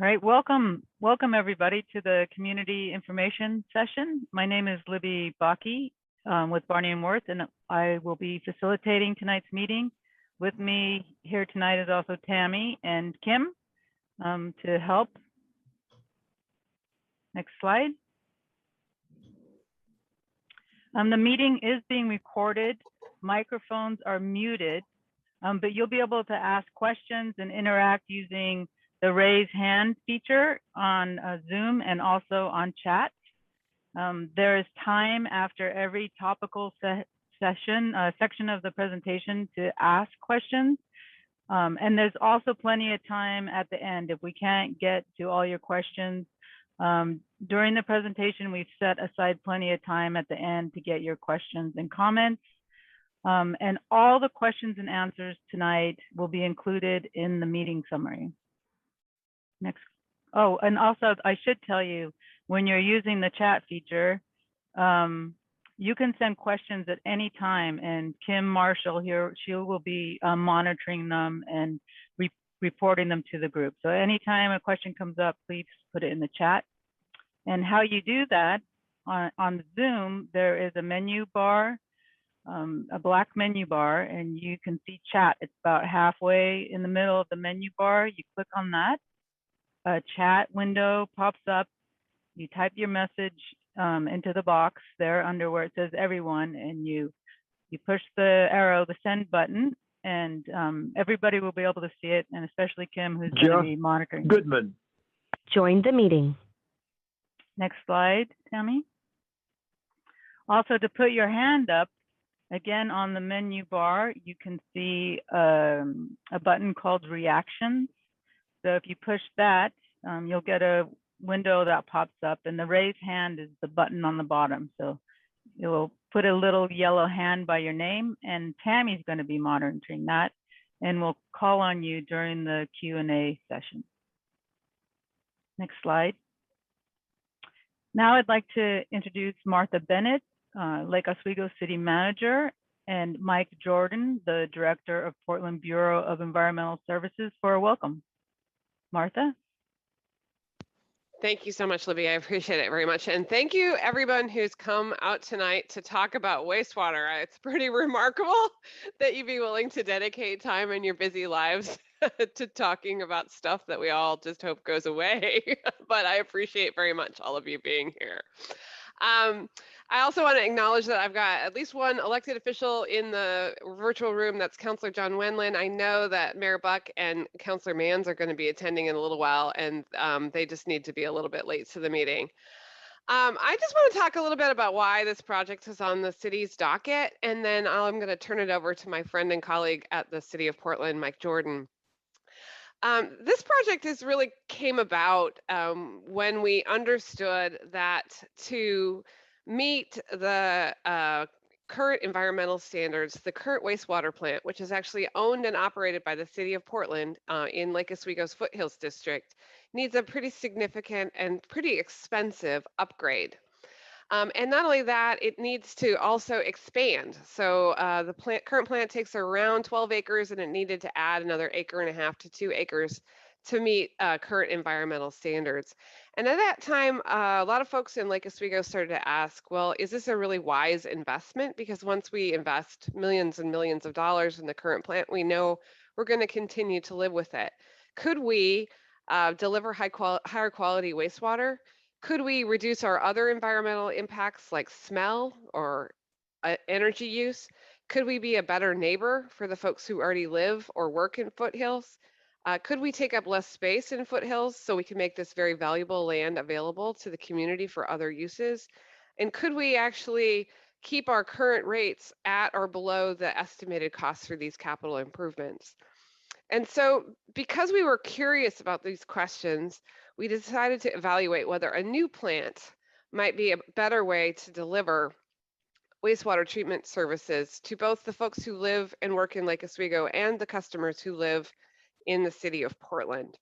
All right, welcome everybody to the community information session. My name is Libby Bakke with Barney and Worth, and I will be facilitating tonight's meeting. With me here tonight is also Tammy and Kim to help. Next slide. The meeting is being recorded. Microphones are muted, but you'll be able to ask questions and interact using the raise hand feature on Zoom and also on chat. There is time after every topical section of the presentation to ask questions. And there's also plenty of time at the end. If we can't get to all your questions during the presentation, we've set aside plenty of time at the end to get your questions and comments. And all the questions and answers tonight will be included in the meeting summary. Next. Oh, and also I should tell you, when you're using the chat feature, you can send questions at any time, and Kim Marshall here, she will be monitoring them and reporting them to the group. So anytime a question comes up, please put it in the chat. And how you do that, on Zoom, there is a menu bar, a black menu bar, and you can see chat. It's about halfway in the middle of the menu bar. You click on that. A chat window pops up. You type your message into the box there under where it says everyone, and you push the arrow, the send button, and everybody will be able to see it, and especially Kim, who's going to be monitoring. Goodman. Join the meeting. Next slide, Tammy. Also, to put your hand up, again on the menu bar, you can see a button called reactions. So if you push that, you'll get a window that pops up, and the raise hand is the button on the bottom. So it will put a little yellow hand by your name, and Tammy's going to be monitoring that, and we'll call on you during the Q&A session. Next slide. Now I'd like to introduce Martha Bennett, Lake Oswego City Manager, and Mike Jordan, the Director of Portland Bureau of Environmental Services, for a welcome. Martha? Thank you so much, Libby. I appreciate it very much. And thank you, everyone who's come out tonight to talk about wastewater. It's pretty remarkable that you'd be willing to dedicate time in your busy lives to talking about stuff that we all just hope goes away. But I appreciate very much all of you being here. I also want to acknowledge that I've got at least one elected official in the virtual room. That's Councilor John Wendland. I know that Mayor Buck and Councilor Manns are going to be attending in a little while, and they just need to be a little bit late to the meeting. I just want to talk a little bit about why this project is on the city's docket, and then I'm going to turn it over to my friend and colleague at the City of Portland, Mike Jordan. This project really came about when we understood that to meet the current environmental standards, the current wastewater plant, which is actually owned and operated by the City of Portland in Lake Oswego's Foothills District, needs a pretty significant and pretty expensive upgrade. And not only that, it needs to also expand. So the current plant takes around 12 acres, and it needed to add another 1.5 acres to 2 acres to meet current environmental standards. And at that time, a lot of folks in Lake Oswego started to ask, well, is this a really wise investment? Because once we invest millions and millions of dollars in the current plant, we know we're going to continue to live with it. Could we deliver higher quality wastewater? Could we reduce our other environmental impacts like smell or energy use? Could we be a better neighbor for the folks who already live or work in Foothills? Could we take up less space in Foothills so we can make this very valuable land available to the community for other uses? And could we actually keep our current rates at or below the estimated costs for these capital improvements? And so because we were curious about these questions, we decided to evaluate whether a new plant might be a better way to deliver wastewater treatment services to both the folks who live and work in Lake Oswego and the customers who live in the city of Portland.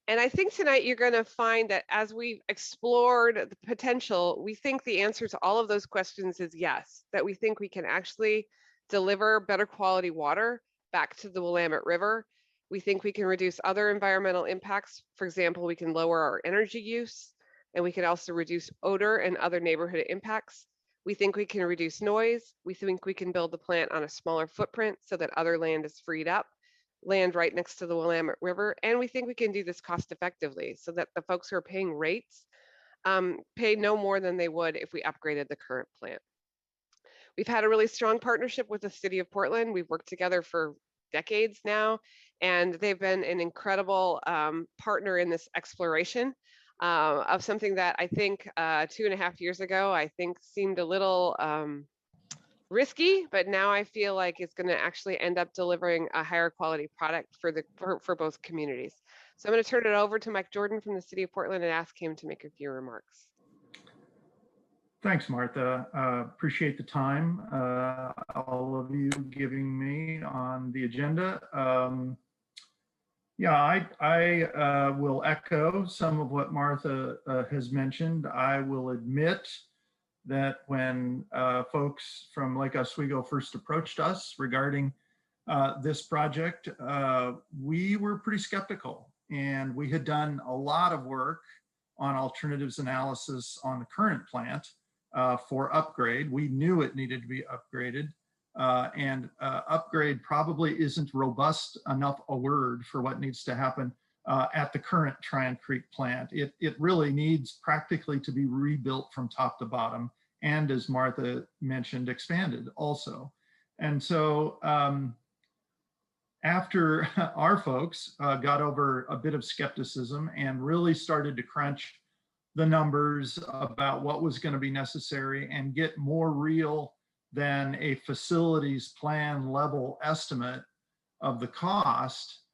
And I think tonight you're going to find that as we've explored the potential, we think the answer to all of those questions is yes, that we think we can actually deliver better quality water back to the Willamette River We think we can reduce other environmental impacts. For example, we can lower our energy use, and we can also reduce odor and other neighborhood impacts. We think we can reduce noise. We think we can build the plant on a smaller footprint so that other land is freed up, land right next to the Willamette River. And we think we can do this cost effectively so that the folks who are paying rates pay no more than they would if we upgraded the current plant. We've had a really strong partnership with the city of Portland. We've worked together for decades now, and they've been an incredible partner in this exploration of something that I think 2.5 years ago, I think seemed a little risky, but now I feel like it's going to actually end up delivering a higher quality product for both communities. So I'm going to turn it over to Mike Jordan from the city of Portland and ask him to make a few remarks. Thanks, Martha. Appreciate the time all of you giving me on the agenda. Yeah, I will echo some of what Martha has mentioned. I will admit that when folks from Lake Oswego first approached us regarding this project, we were pretty skeptical, and we had done a lot of work on alternatives analysis on the current plant for upgrade. We knew it needed to be upgraded, and upgrade probably isn't robust enough a word for what needs to happen at the current Tryon Creek plant. It really needs practically to be rebuilt from top to bottom, and as Martha mentioned, expanded also. And so after our folks got over a bit of skepticism and really started to crunch the numbers about what was going to be necessary and get more real than a facilities plan level estimate of the cost,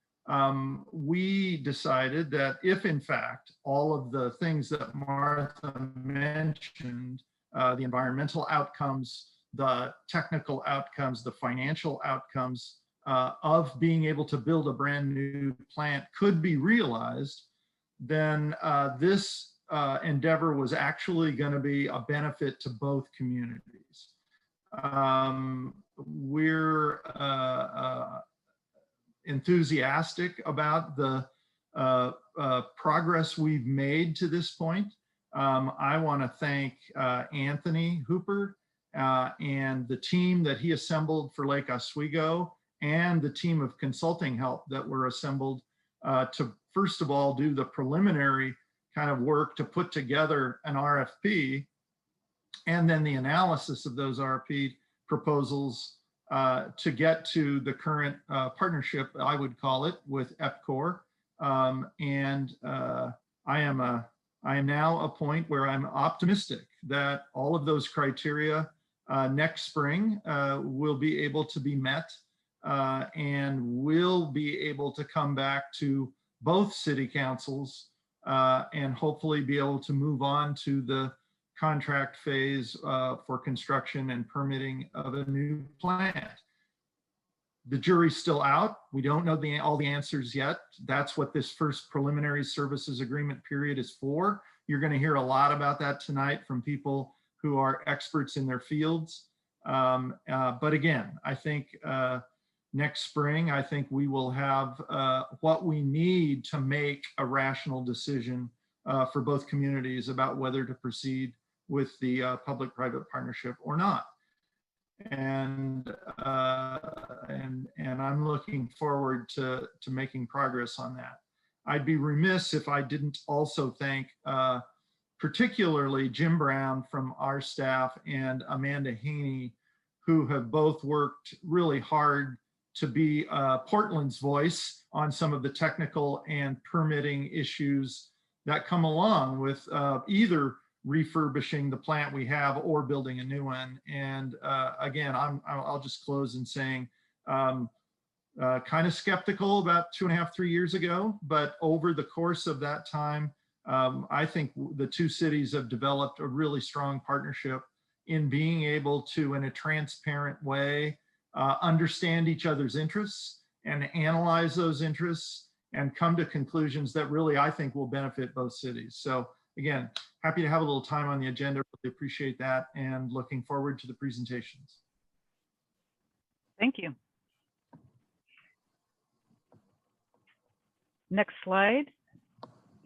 we decided that if in fact all of the things that Martha mentioned, the environmental outcomes, the technical outcomes, the financial outcomes of being able to build a brand new plant could be realized, then this endeavor was actually going to be a benefit to both communities. We're enthusiastic about the progress we've made to this point. I want to thank Anthony Hooper and the team that he assembled for Lake Oswego, and the team of consulting help that were assembled to, first of all, do the preliminary kind of work to put together an RFP, and then the analysis of those RFP proposals to get to the current partnership, I would call it, with EPCOR. I am now a point where I'm optimistic that all of those criteria next spring will be able to be met, and will be able to come back to both city councils and hopefully be able to move on to the contract phase for construction and permitting of a new plant. The jury's still out. We don't know all the answers yet. That's what this first preliminary services agreement period is for. You're going to hear a lot about that tonight from people who are experts in their fields. But again, I think next spring, I think we will have what we need to make a rational decision for both communities about whether to proceed with the public-private partnership or not. And I'm looking forward to making progress on that. I'd be remiss if I didn't also thank particularly Jim Brown from our staff and Amanda Haney, who have both worked really hard to be Portland's voice on some of the technical and permitting issues that come along with either refurbishing the plant we have or building a new one. And again, I'll just close in saying kind of skeptical about 2.5, 3 years ago, but over the course of that time, I think the two cities have developed a really strong partnership in being able to, in a transparent way, understand each other's interests and analyze those interests and come to conclusions that really, I think, will benefit both cities. So again, happy to have a little time on the agenda. Really appreciate that, and looking forward to the presentations. Thank you. Next slide.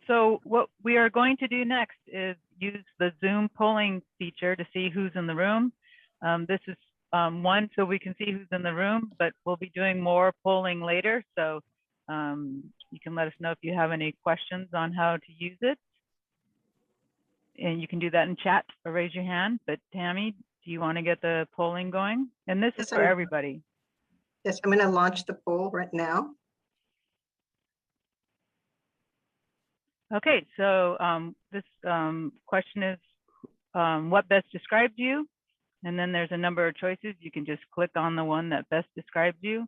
So what we are going to do next is use the Zoom polling feature to see who's in the room. This is one so we can see who's in the room, but we'll be doing more polling later. So you can let us know if you have any questions on how to use it. And you can do that in chat or raise your hand. But Tammy, do you want to get the polling going? And this is for everybody. Yes, I'm going to launch the poll right now. Okay, so this question is what best describes you? And then there's a number of choices. You can just click on the one that best describes you.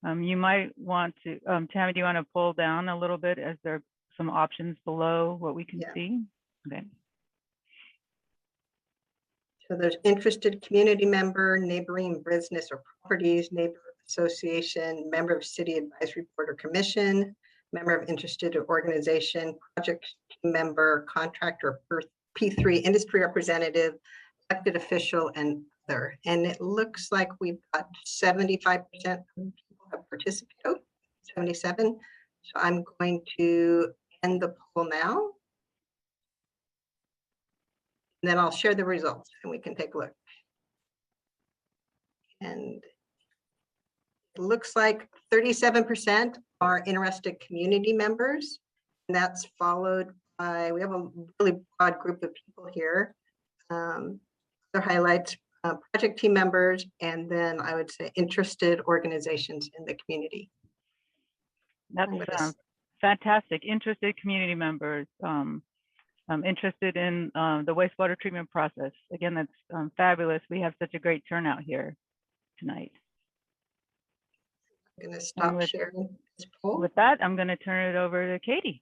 You might want to, Tammy, do you want to pull down a little bit as there are some options below what we can see? Okay. So there's interested community member, neighboring business or properties, neighbor association, member of city advisory board or commission, member of interested organization, project team member, contractor, P3 industry representative, elected official, and other. And it looks like we've got 75% of people have participated, 77. So I'm going to end the poll now. And then I'll share the results and we can take a look. And it looks like 37% are interested community members. And that's followed by, we have a really broad group of people here. Other highlights, project team members, and then I would say interested organizations in the community. That's fantastic. Interested community members. I'm interested in the wastewater treatment process. Again, that's fabulous. We have such a great turnout here tonight. I'm going to stop sharing this poll. With that, I'm going to turn it over to Katie.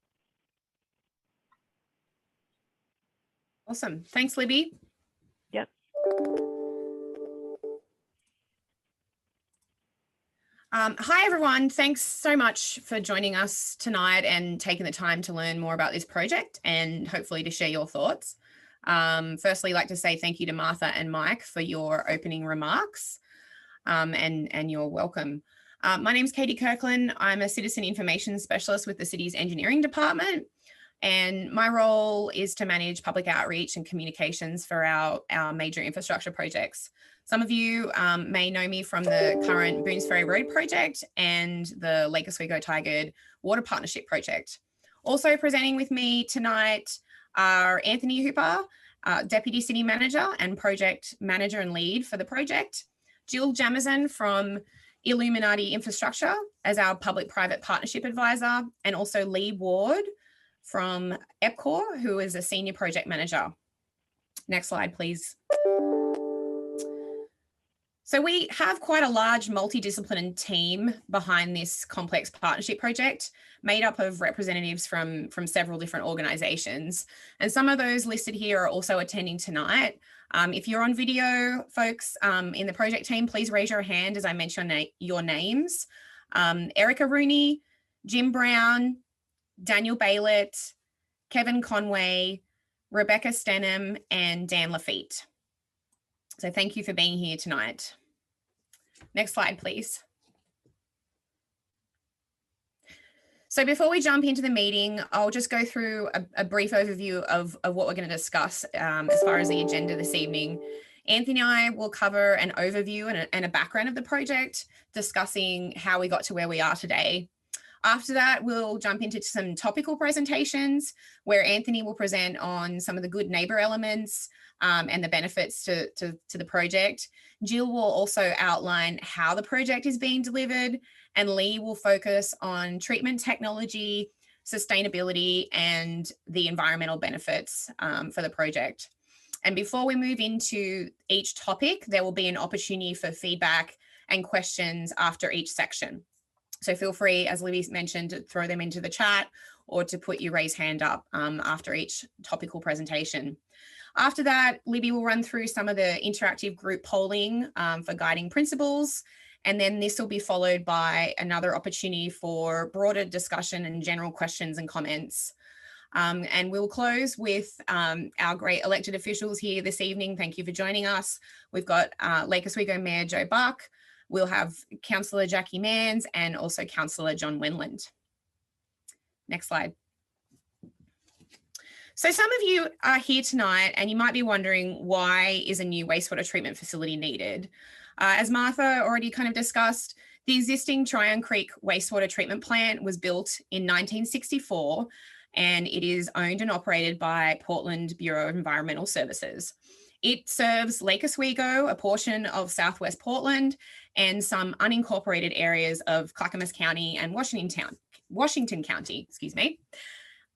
Awesome. Thanks, Libby. Yep. Hi, everyone. Thanks so much for joining us tonight and taking the time to learn more about this project and hopefully to share your thoughts. Firstly, I'd like to say thank you to Martha and Mike for your opening remarks and you're welcome. My name's Katie Kirkland. I'm a citizen information specialist with the city's engineering department. And my role is to manage public outreach and communications for our major infrastructure projects. Some of you may know me from the current Boones Ferry Road project and the Lake Oswego-Tigard Water Partnership project. Also presenting with me tonight are Anthony Hooper, Deputy City Manager and Project Manager and Lead for the project, Jill Jamison from Illuminati Infrastructure as our Public-Private Partnership Advisor, and also Lee Ward from EPCOR, who is a Senior Project Manager. Next slide, please. So we have quite a large multidisciplinary team behind this complex partnership project, made up of representatives from several different organisations. And some of those listed here are also attending tonight. If you're on video, folks in the project team, please raise your hand as I mention your names. Erica Rooney, Jim Brown, Daniel Baylett, Kevin Conway, Rebecca Stenham, and Dan Lafitte. So thank you for being here tonight. Next slide, please. So before we jump into the meeting, I'll just go through a brief overview of what we're going to discuss as far as the agenda this evening. Anthony and I will cover an overview and a background of the project, discussing how we got to where we are today. After that, we'll jump into some topical presentations where Anthony will present on some of the good neighbour elements and the benefits to the project. Jill will also outline how the project is being delivered, and Lee will focus on treatment technology, sustainability, and the environmental benefits for the project. And before we move into each topic, there will be an opportunity for feedback and questions after each section. So feel free, as Libby mentioned, to throw them into the chat or to put your raised hand up after each topical presentation. After that, Libby will run through some of the interactive group polling for guiding principles. And then this will be followed by another opportunity for broader discussion and general questions and comments. And we'll close with our great elected officials here this evening. Thank you for joining us. We've got Lake Oswego Mayor Joe Buck. We'll have Councillor Jackie Manns and also Councillor John Wendland. Next slide. So some of you are here tonight and you might be wondering, why is a new wastewater treatment facility needed? As Martha already kind of discussed, the existing Tryon Creek wastewater treatment plant was built in 1964, and it is owned and operated by Portland Bureau of Environmental Services. It serves Lake Oswego, a portion of Southwest Portland, and some unincorporated areas of Clackamas County and Washington County, excuse me.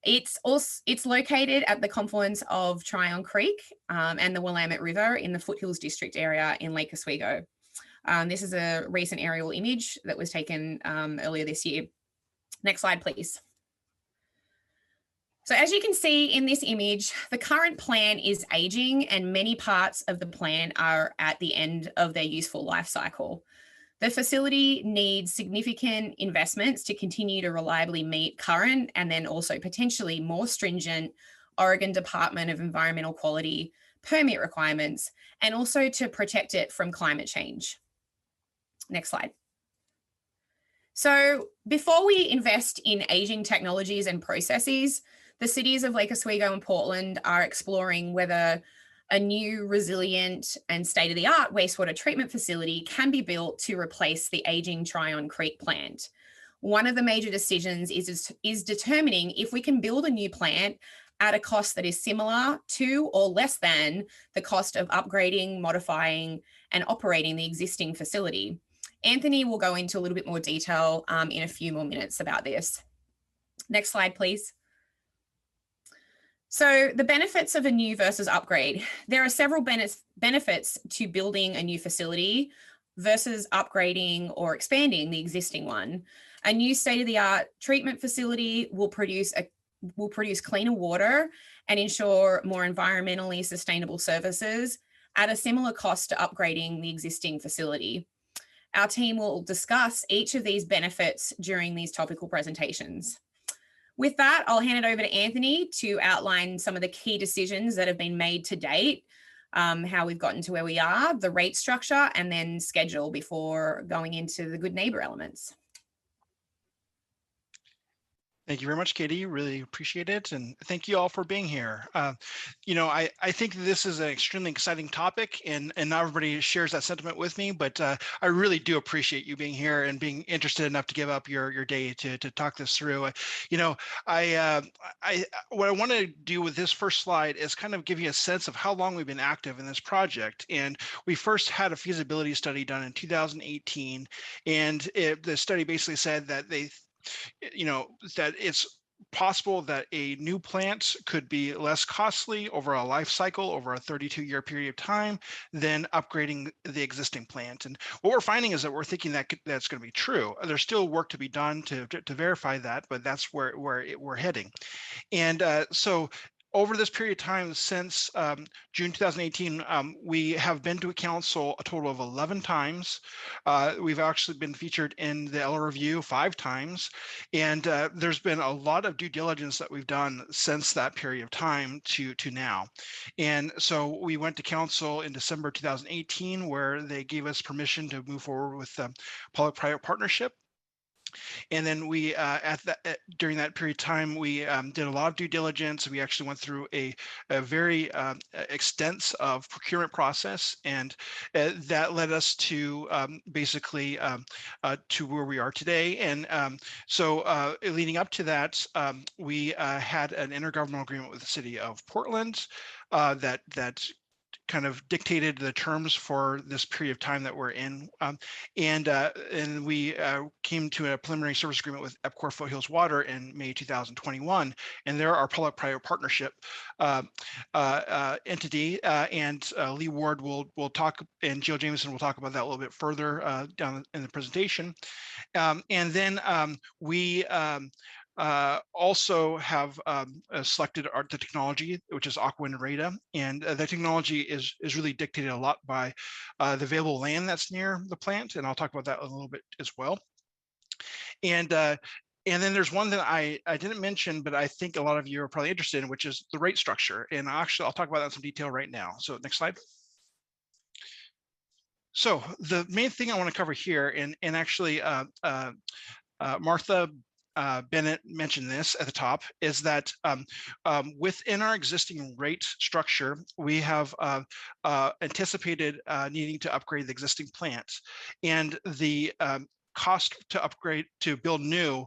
It's located at the confluence of Tryon Creek and the Willamette River in the Foothills District area in Lake Oswego. This is a recent aerial image that was taken earlier this year. Next slide, please. So as you can see in this image, the current plant is aging and many parts of the plant are at the end of their useful life cycle. The facility needs significant investments to continue to reliably meet current and then also potentially more stringent Oregon Department of Environmental Quality permit requirements, and also to protect it from climate change. Next slide. So before we invest in aging technologies and processes, the cities of Lake Oswego and Portland are exploring whether a new, resilient and state-of-the-art wastewater treatment facility can be built to replace the aging Tryon Creek plant. One of the major decisions is determining if we can build a new plant at a cost that is similar to or less than the cost of upgrading, modifying and operating the existing facility. Anthony will go into a little bit more detail in a few more minutes about this. Next slide, please. So the benefits of a new versus upgrade. There are several benefits to building a new facility versus upgrading or expanding the existing one. A new state-of-the-art treatment facility will produce cleaner water and ensure more environmentally sustainable services at a similar cost to upgrading the existing facility. Our team will discuss each of these benefits during these topical presentations. With that, I'll hand it over to Anthony to outline some of the key decisions that have been made to date, how we've gotten to where we are, the rate structure, and then schedule before going into the good neighbor elements. Thank you very much, Katie. Really appreciate it. And thank you all for being here. I think this is an extremely exciting topic, and not everybody shares that sentiment with me, but I really do appreciate you being here and being interested enough to give up your day to talk this through. What I want to do with this first slide is kind of give you a sense of how long we've been active in this project. And we first had a feasibility study done in 2018, and the study basically said that that it's possible that a new plant could be less costly over a life cycle, over a 32-year period of time, than upgrading the existing plant. And what we're finding is that we're thinking that that's going to be true. There's still work to be done to verify that, but that's where we're heading. And so over this period of time since June 2018, we have been to a council a total of 11 times. We've actually been featured in the L Review 5 times. And there's been a lot of due diligence that we've done since that period of time to now. And so we went to council in December 2018, where they gave us permission to move forward with public-private partnership. And then we, during that period of time, we did a lot of due diligence. We actually went through a very extensive procurement process, and that led us to basically to where we are today. And so leading up to that, we had an intergovernmental agreement with the city of Portland that kind of dictated the terms for this period of time that we're in. And we came to a preliminary service agreement with Epcor Foothills Water in May 2021. And they're our public-private partnership entity. And Lee Ward will talk, and Jill Jameson will talk about that a little bit further down in the presentation. And then we also have selected the technology, which is Aqua and Rada, and the technology is really dictated a lot by the available land that's near the plant, and I'll talk about that a little bit as well. And then there's one that I didn't mention, but I think a lot of you are probably interested in, which is the rate structure. And actually, I'll talk about that in some detail right now. So next slide. So the main thing I want to cover here, and actually Martha Bennett mentioned this at the top, is that within our existing rate structure, we have anticipated needing to upgrade the existing plant, and the cost to upgrade to build new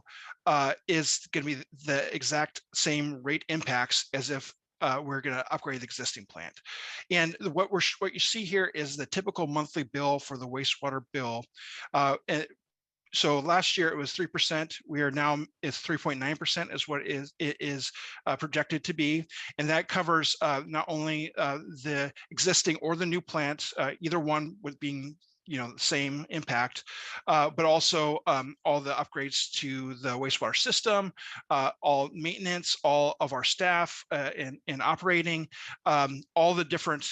is going to be the exact same rate impacts as if we're going to upgrade the existing plant. And what you see here is the typical monthly bill for the wastewater bill. So last year it was 3%. We are now, it's 3.9% is what it is projected to be. And that covers not only the existing or the new plant, either one with being the same impact, but also all the upgrades to the wastewater system, all maintenance, all of our staff in operating, all the different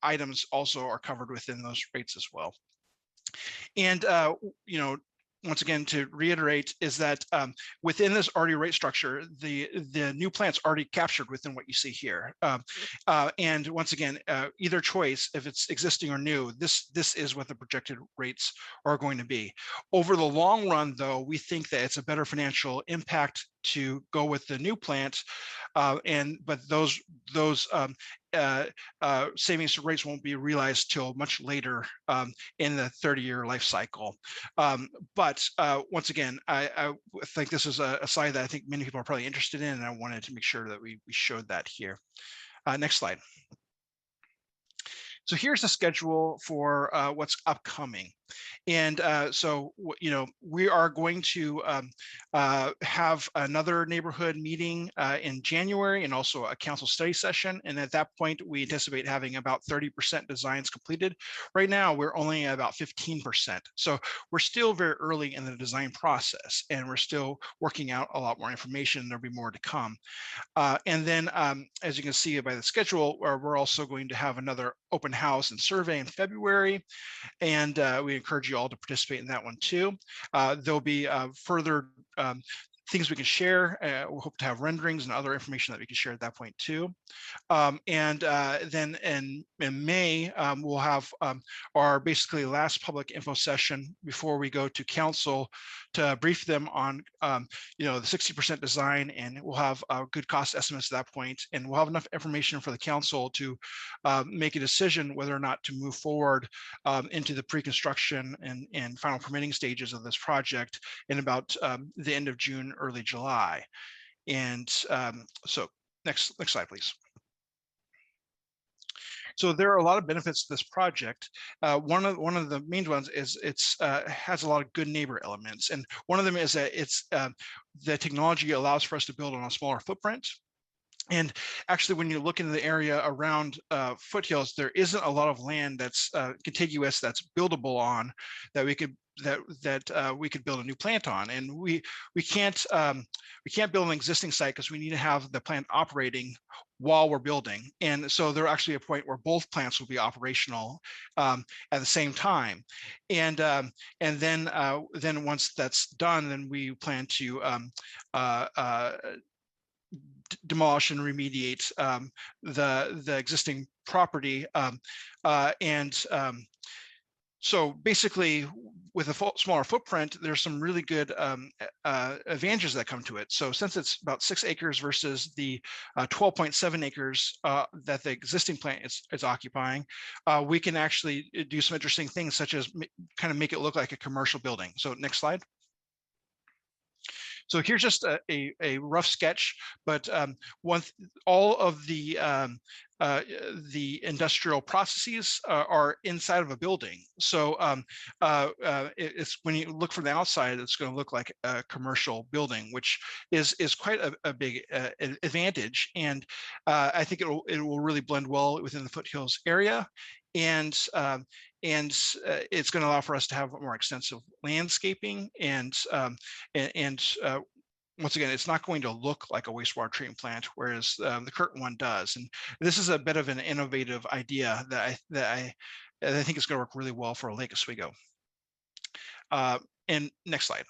items also are covered within those rates as well. And once again, to reiterate, is that within this already rate structure, the new plant's already captured within what you see here. And once again, either choice, if it's existing or new, this is what the projected rates are going to be. Over the long run, though, we think that it's a better financial impact to go with the new plant, but those savings rates won't be realized till much later in the 30-year life cycle. But once again, I think this is a slide that I think many people are probably interested in, and I wanted to make sure that we showed that here. Next slide. So here's the schedule for what's upcoming. And so, we are going to have another neighborhood meeting in January, and also a council study session. And at that point, we anticipate having about 30% designs completed. Right now, we're only at about 15%. So we're still very early in the design process, and we're still working out a lot more information. There'll be more to come. And then, as you can see by the schedule, we're also going to have another open house and survey in February. And we encourage you all to participate in that one too. There'll be further things we can share. We hope to have renderings and other information that we can share at that point too. And then in May, we'll have our basically last public info session before we go to council to brief them on the 60% design, and we'll have good cost estimates at that point, and we'll have enough information for the council to make a decision whether or not to move forward into the pre-construction and final permitting stages of this project in about the end of June, early July. And so next slide, please. So there are a lot of benefits to this project. One of the main ones is it's has a lot of good neighbor elements, and one of them is that it's the technology allows for us to build on a smaller footprint. And actually, when you look into the area around Foothills, there isn't a lot of land that's contiguous, that's buildable on, that we could we could build a new plant on. And we can't build an existing site because we need to have the plant operating while we're building. And so there's actually a point where both plants will be operational at the same time. And then once that's done, then we plan to demolish and remediate the existing property. So basically, with a smaller footprint, there's some really good advantages that come to it. So since it's about 6 acres versus the 12.7 acres that the existing plant is occupying, we can actually do some interesting things, such as kind of make it look like a commercial building. So next slide. So here's just a rough sketch, but all of the industrial processes are inside of a building. So it's when you look from the outside, it's going to look like a commercial building, which is quite a big advantage. And I think it will really blend well within the Foothills area. And it's going to allow for us to have more extensive landscaping, and once again, it's not going to look like a wastewater treatment plant, whereas the current one does. And this is a bit of an innovative idea that I think is going to work really well for Lake Oswego. And next slide.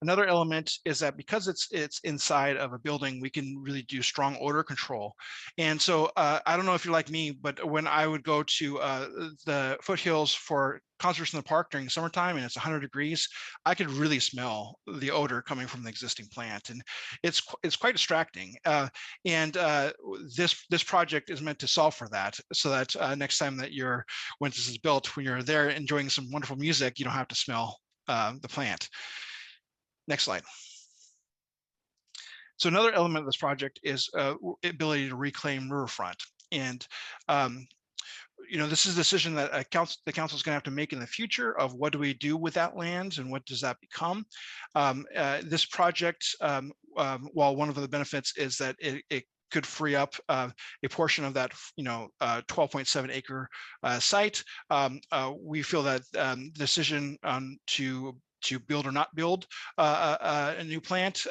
Another element is that because it's inside of a building, we can really do strong odor control. And so I don't know if you're like me, but when I would go to the foothills for concerts in the park during summertime and it's 100 degrees, I could really smell the odor coming from the existing plant, and it's quite distracting. This project is meant to solve for that, so that next time that when this is built, when you're there enjoying some wonderful music, you don't have to smell the plant. Next slide. So another element of this project is ability to reclaim riverfront, and this is a decision that the council is going to have to make in the future of what do we do with that land and what does that become. This project, while one of the benefits is that it could free up a portion of that 12.7 acre site, we feel that decision to build or not build a new plant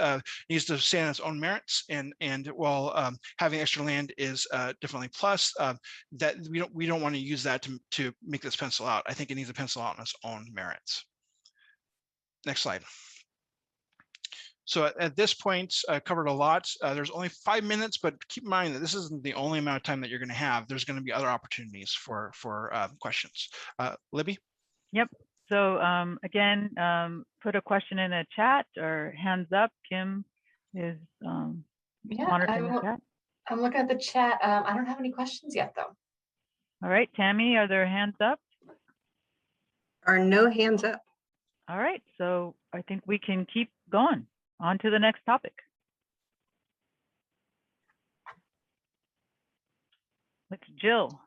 needs to stand on its own merits, and while having extra land is definitely plus, that we don't want to use that to make this pencil out. I think it needs to pencil out on its own merits. Next slide. So at this point, I covered a lot. There's only 5 minutes, but keep in mind that this isn't the only amount of time that you're going to have. There's going to be other opportunities for questions. Libby? Yep. So again, put a question in the chat or hands up. Kim is monitoring the chat. I'm looking at the chat. I don't have any questions yet, though. All right, Tammy, are there hands up? Are no hands up. All right, so I think we can keep going on to the next topic. It's Jill.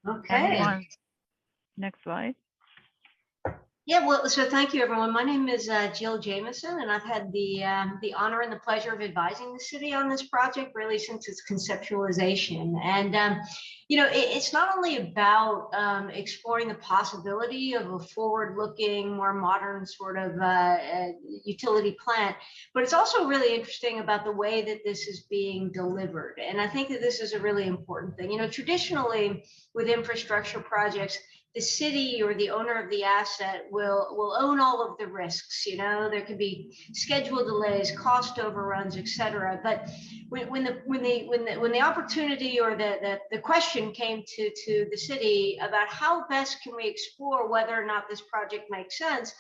Okay. Next slide. Yeah, well, so thank you, everyone. My name is Jill Jameson, and I've had the honor and the pleasure of advising the city on this project really since its conceptualization. And it's not only about exploring the possibility of a forward-looking, more modern sort of utility plant, but it's also really interesting about the way that this is being delivered. And I think that this is a really important thing. Traditionally with infrastructure projects, the city or the owner of the asset will own all of the risks. There could be schedule delays, cost overruns, et cetera. But when the opportunity or the question came to the city about how best can we explore whether or not this project makes sense,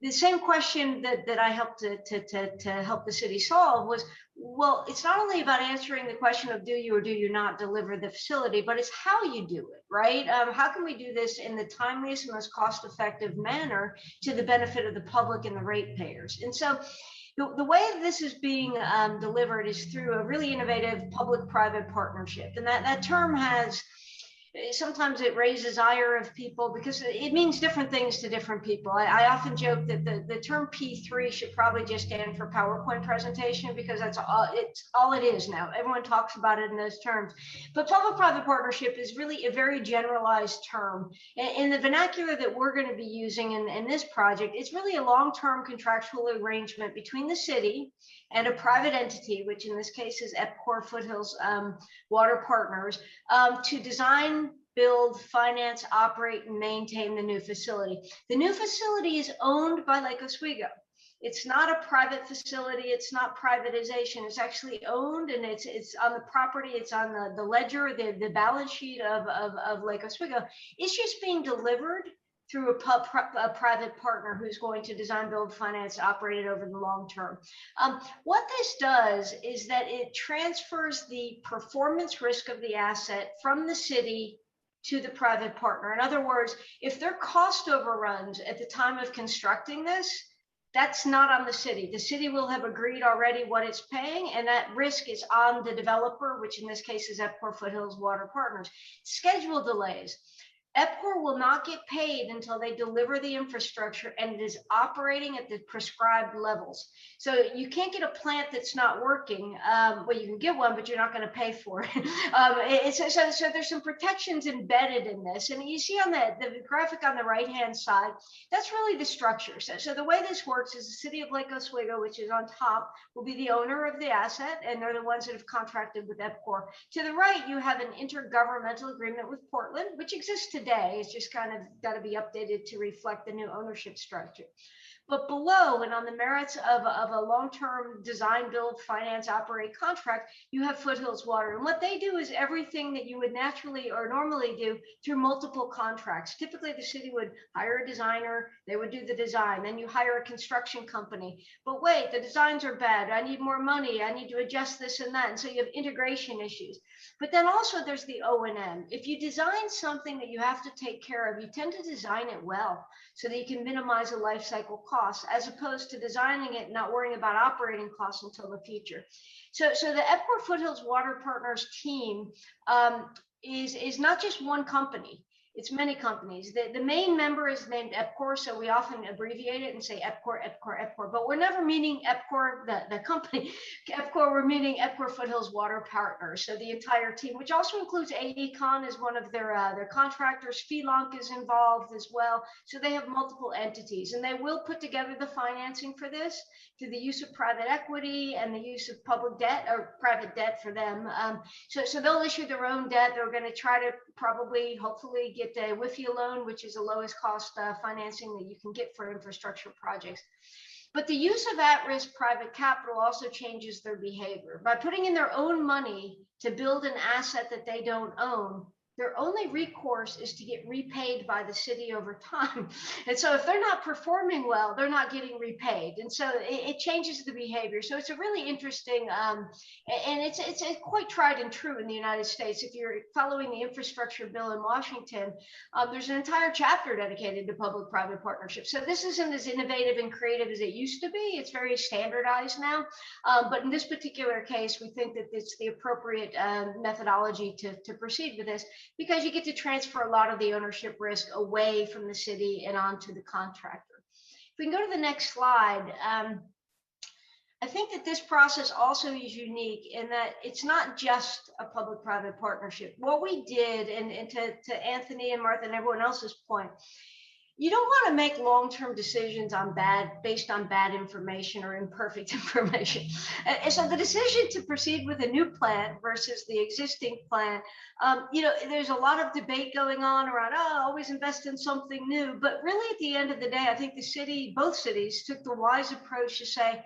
the same question that I helped to help the city solve was, well, it's not only about answering the question of do you or do you not deliver the facility, but it's how you do it, right? How can we do this in the timeliest and most cost-effective manner to the benefit of the public and the ratepayers? And so the way this is being delivered is through a really innovative public-private partnership. And that term has, sometimes it raises ire of people because it means different things to different people. I often joke that the term P3 should probably just stand for PowerPoint presentation, because it's all it is now. Everyone talks about it in those terms. But public-private partnership is really a very generalized term. In the vernacular that we're going to be using in this project, it's really a long-term contractual arrangement between the city and a private entity, which in this case is EPCOR Foothills Water Partners, to design, build, finance, operate, and maintain the new facility. The new facility is owned by Lake Oswego. It's not a private facility. It's not privatization. It's actually owned, and it's on the property. It's on the ledger, the balance sheet of Lake Oswego. It's just being delivered through a private partner who's going to design, build, finance, operate it over the long term. What this does is that it transfers the performance risk of the asset from the city to the private partner. In other words, if there are cost overruns at the time of constructing this, that's not on the city. The city will have agreed already what it's paying, and that risk is on the developer, which in this case is EPCOR Foothills Water Partners. Schedule delays. EPCOR will not get paid until they deliver the infrastructure and it is operating at the prescribed levels. So you can't get a plant that's not working. Well, you can get one, but you're not going to pay for it. So there's some protections embedded in this. And you see on the graphic on the right-hand side, that's really the structure. So the way this works is the city of Lake Oswego, which is on top, will be the owner of the asset, and they're the ones that have contracted with EPCOR. To the right, you have an intergovernmental agreement with Portland, which exists today. It's just kind of got to be updated to reflect the new ownership structure. But below and on the merits of a long-term design, build, finance, operate contract, you have Foothills Water. And what they do is everything that you would naturally or normally do through multiple contracts. Typically, the city would hire a designer, they would do the design, then you hire a construction company. But wait, the designs are bad, I need more money, I need to adjust this and that. And so you have integration issues. But then also there's the O&M. If you design something that you have to take care of, you tend to design it well so that you can minimize the life cycle costs, as opposed to designing it and not worrying about operating costs until the future. So the EPCOR Foothills Water Partners team is not just one company. It's many companies. The main member is named EPCOR, so we often abbreviate it and say EPCOR, EPCOR, EPCOR. But we're never meaning EPCOR, the company. EPCOR, we're meaning EPCOR Foothills Water Partners. So the entire team, which also includes AECon as one of their contractors. FELONC is involved as well. So they have multiple entities, and they will put together the financing for this through the use of private equity and the use of public debt or private debt for them. So they'll issue their own debt. They're going to try to probably, hopefully, get a WIFIA loan, which is the lowest cost financing that you can get for infrastructure projects. But the use of at-risk private capital also changes their behavior. By putting in their own money to build an asset that they don't own, their only recourse is to get repaid by the city over time. And so if they're not performing well, they're not getting repaid. And so it changes the behavior. So it's a really interesting, and it's quite tried and true in the United States. If you're following the infrastructure bill in Washington, there's an entire chapter dedicated to public-private partnerships. So this isn't as innovative and creative as it used to be. It's very standardized now. But in this particular case, we think that it's the appropriate methodology to proceed with this, because you get to transfer a lot of the ownership risk away from the city and onto the contractor. If we can go to the next slide, I think that this process also is unique in that it's not just a public-private partnership. What we did, and to Anthony and Martha and everyone else's point, you don't want to make long-term decisions based on bad information or imperfect information. And so the decision to proceed with a new plant versus the existing plant, there's a lot of debate going on around, always invest in something new. But really at the end of the day, I think both cities took the wise approach to say,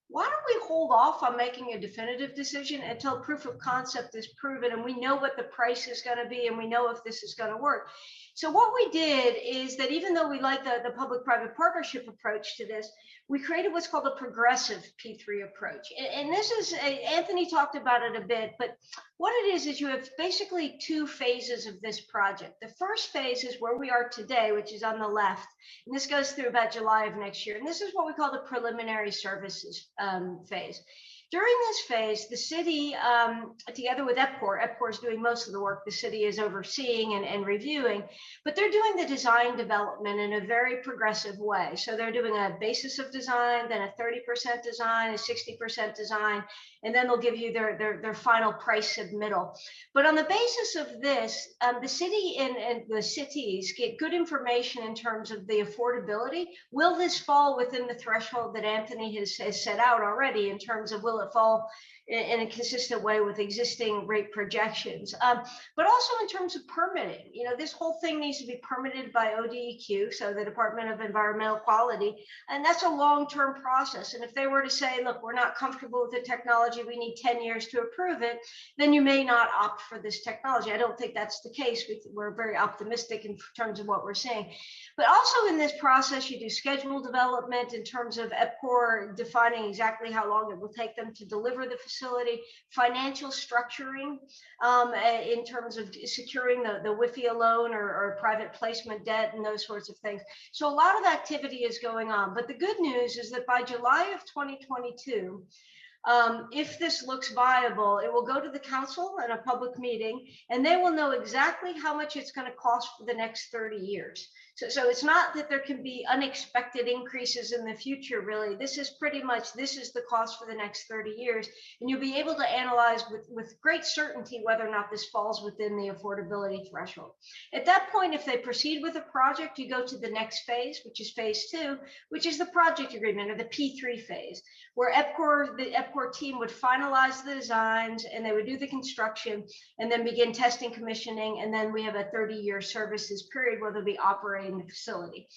why don't we hold off on making a definitive decision until proof of concept is proven and we know what the price is going to be and we know if this is going to work. So what we did is that even though we like the public-private partnership approach to this, we created what's called a progressive P3 approach. And this is, Anthony talked about it a bit, but what it is you have basically two phases of this project. The first phase is where we are today, which is on the left. And this goes through about July of next year. And this is what we call the preliminary services phase. During this phase, the city, together with EPCOR is doing most of the work, the city is overseeing and reviewing, but they're doing the design development in a very progressive way. So they're doing a basis of design, then a 30% design, a 60% design, and then they'll give you their final price submittal. But on the basis of this, the city and the cities get good information in terms of the affordability. Will this fall within the threshold that Anthony has set out already in terms of will it fall in a consistent way with existing rate projections, but also in terms of permitting. This whole thing needs to be permitted by ODEQ, so the Department of Environmental Quality, and that's a long-term process. And if they were to say, look, we're not comfortable with the technology, we need 10 years to approve it, then you may not opt for this technology. I don't think that's the case. We're very optimistic in terms of what we're seeing. But also in this process, you do schedule development in terms of EPCOR defining exactly how long it will take them to deliver the facility, financial structuring in terms of securing the WIFIA loan or private placement debt and those sorts of things. So a lot of activity is going on. But the good news is that by July of 2022, if this looks viable, it will go to the council in a public meeting, and they will know exactly how much it's going to cost for the next 30 years. So it's not that there can be unexpected increases in the future, really. This is pretty much, this is the cost for the next 30 years. And you'll be able to analyze with great certainty whether or not this falls within the affordability threshold. At that point, if they proceed with a project, you go to the next phase, which is phase 2, which is the project agreement or the P3 phase, where the EPCOR EPCOR team would finalize the designs and they would do the construction and then begin testing, commissioning, and then we have a 30-year services period where they'll be operating the facility.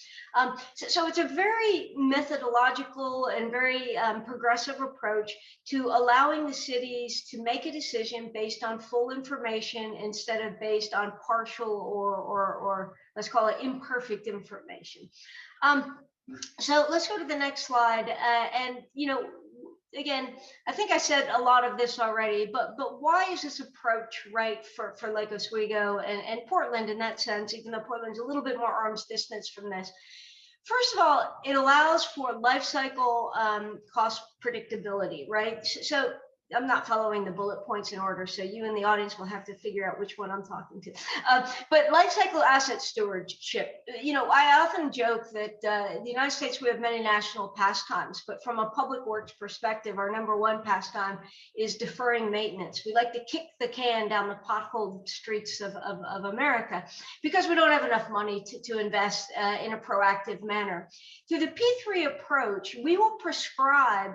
So it's a very methodological and very progressive approach to allowing the cities to make a decision based on full information instead of based on partial or let's call it imperfect information. So let's go to the next slide. And, you know, again, I think I said a lot of this already, but why is this approach right for Lake Oswego and Portland in that sense, even though Portland's a little bit more arm's distance from this? First of all, it allows for life cycle cost predictability, right? So I'm not following the bullet points in order, so you in the audience will have to figure out which one I'm talking to. But life cycle asset stewardship, you know, I often joke that in the United States, we have many national pastimes, but from a public works perspective, our number one pastime is deferring maintenance. We like to kick the can down the potholed streets of America because we don't have enough money to invest in a proactive manner. Through the P3 approach, we will prescribe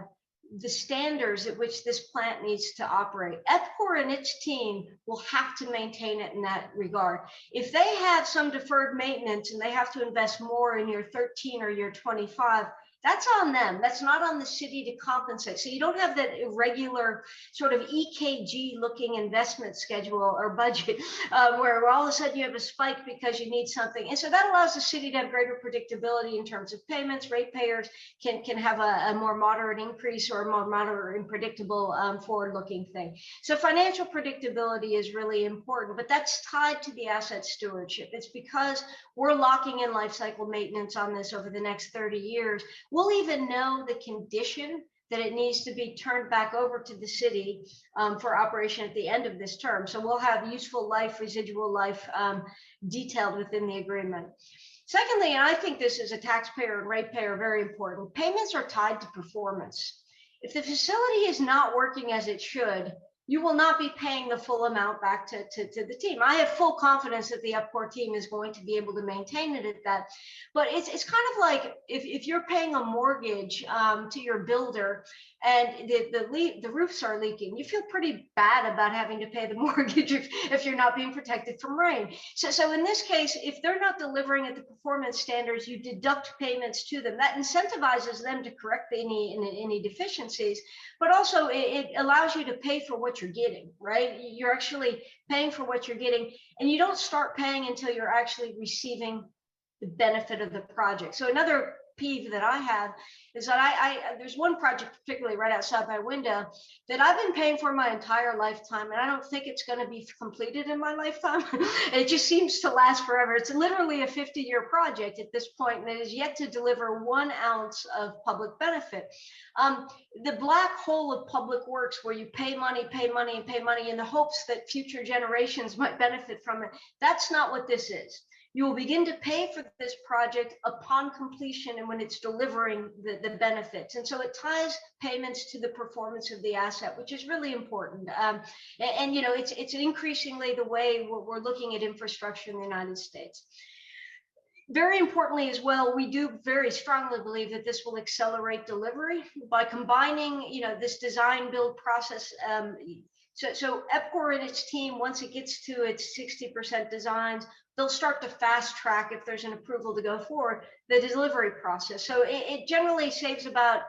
the standards at which this plant needs to operate. EPCOR and its team will have to maintain it in that regard. If they have some deferred maintenance and they have to invest more in year 13 or year 25, that's on them. That's not on the city to compensate. So you don't have that irregular sort of EKG looking investment schedule or budget where all of a sudden you have a spike because you need something. And so that allows the city to have greater predictability in terms of payments. Ratepayers can have a more moderate increase or a more moderate and predictable forward-looking thing. So financial predictability is really important, but that's tied to the asset stewardship. It's because we're locking in life cycle maintenance on this over the next 30 years. We'll even know the condition that it needs to be turned back over to the city for operation at the end of this term. So we'll have useful life, residual life detailed within the agreement. Secondly, and I think this is a taxpayer and ratepayer very important, payments are tied to performance. If the facility is not working as it should, you will not be paying the full amount back to the team. I have full confidence that the EPCOR team is going to be able to maintain it at that. But it's kind of like if you're paying a mortgage to your builder and the roofs are leaking, you feel pretty bad about having to pay the mortgage if you're not being protected from rain. So in this case, if they're not delivering at the performance standards, you deduct payments to them. That incentivizes them to correct any deficiencies, but also it allows you to pay for what you're getting, right? You're actually paying for what you're getting, and you don't start paying until you're actually receiving the benefit of the project. So another peeve that I have is that there's one project particularly right outside my window that I've been paying for my entire lifetime, and I don't think it's going to be completed in my lifetime. It just seems to last forever. It's literally a 50-year project at this point, and it is yet to deliver 1 ounce of public benefit. The black hole of public works where you pay money in the hopes that future generations might benefit from it, that's not what this is. You will begin to pay for this project upon completion and when it's delivering the benefits. And so it ties payments to the performance of the asset, which is really important. And you know, it's increasingly the way we're looking at infrastructure in the United States. Very importantly as well, we do very strongly believe that this will accelerate delivery by combining, you know, this design build process. So EPCOR and its team, once it gets to its 60% designs, they'll start to fast track, if there's an approval to go forward, the delivery process. So it generally saves about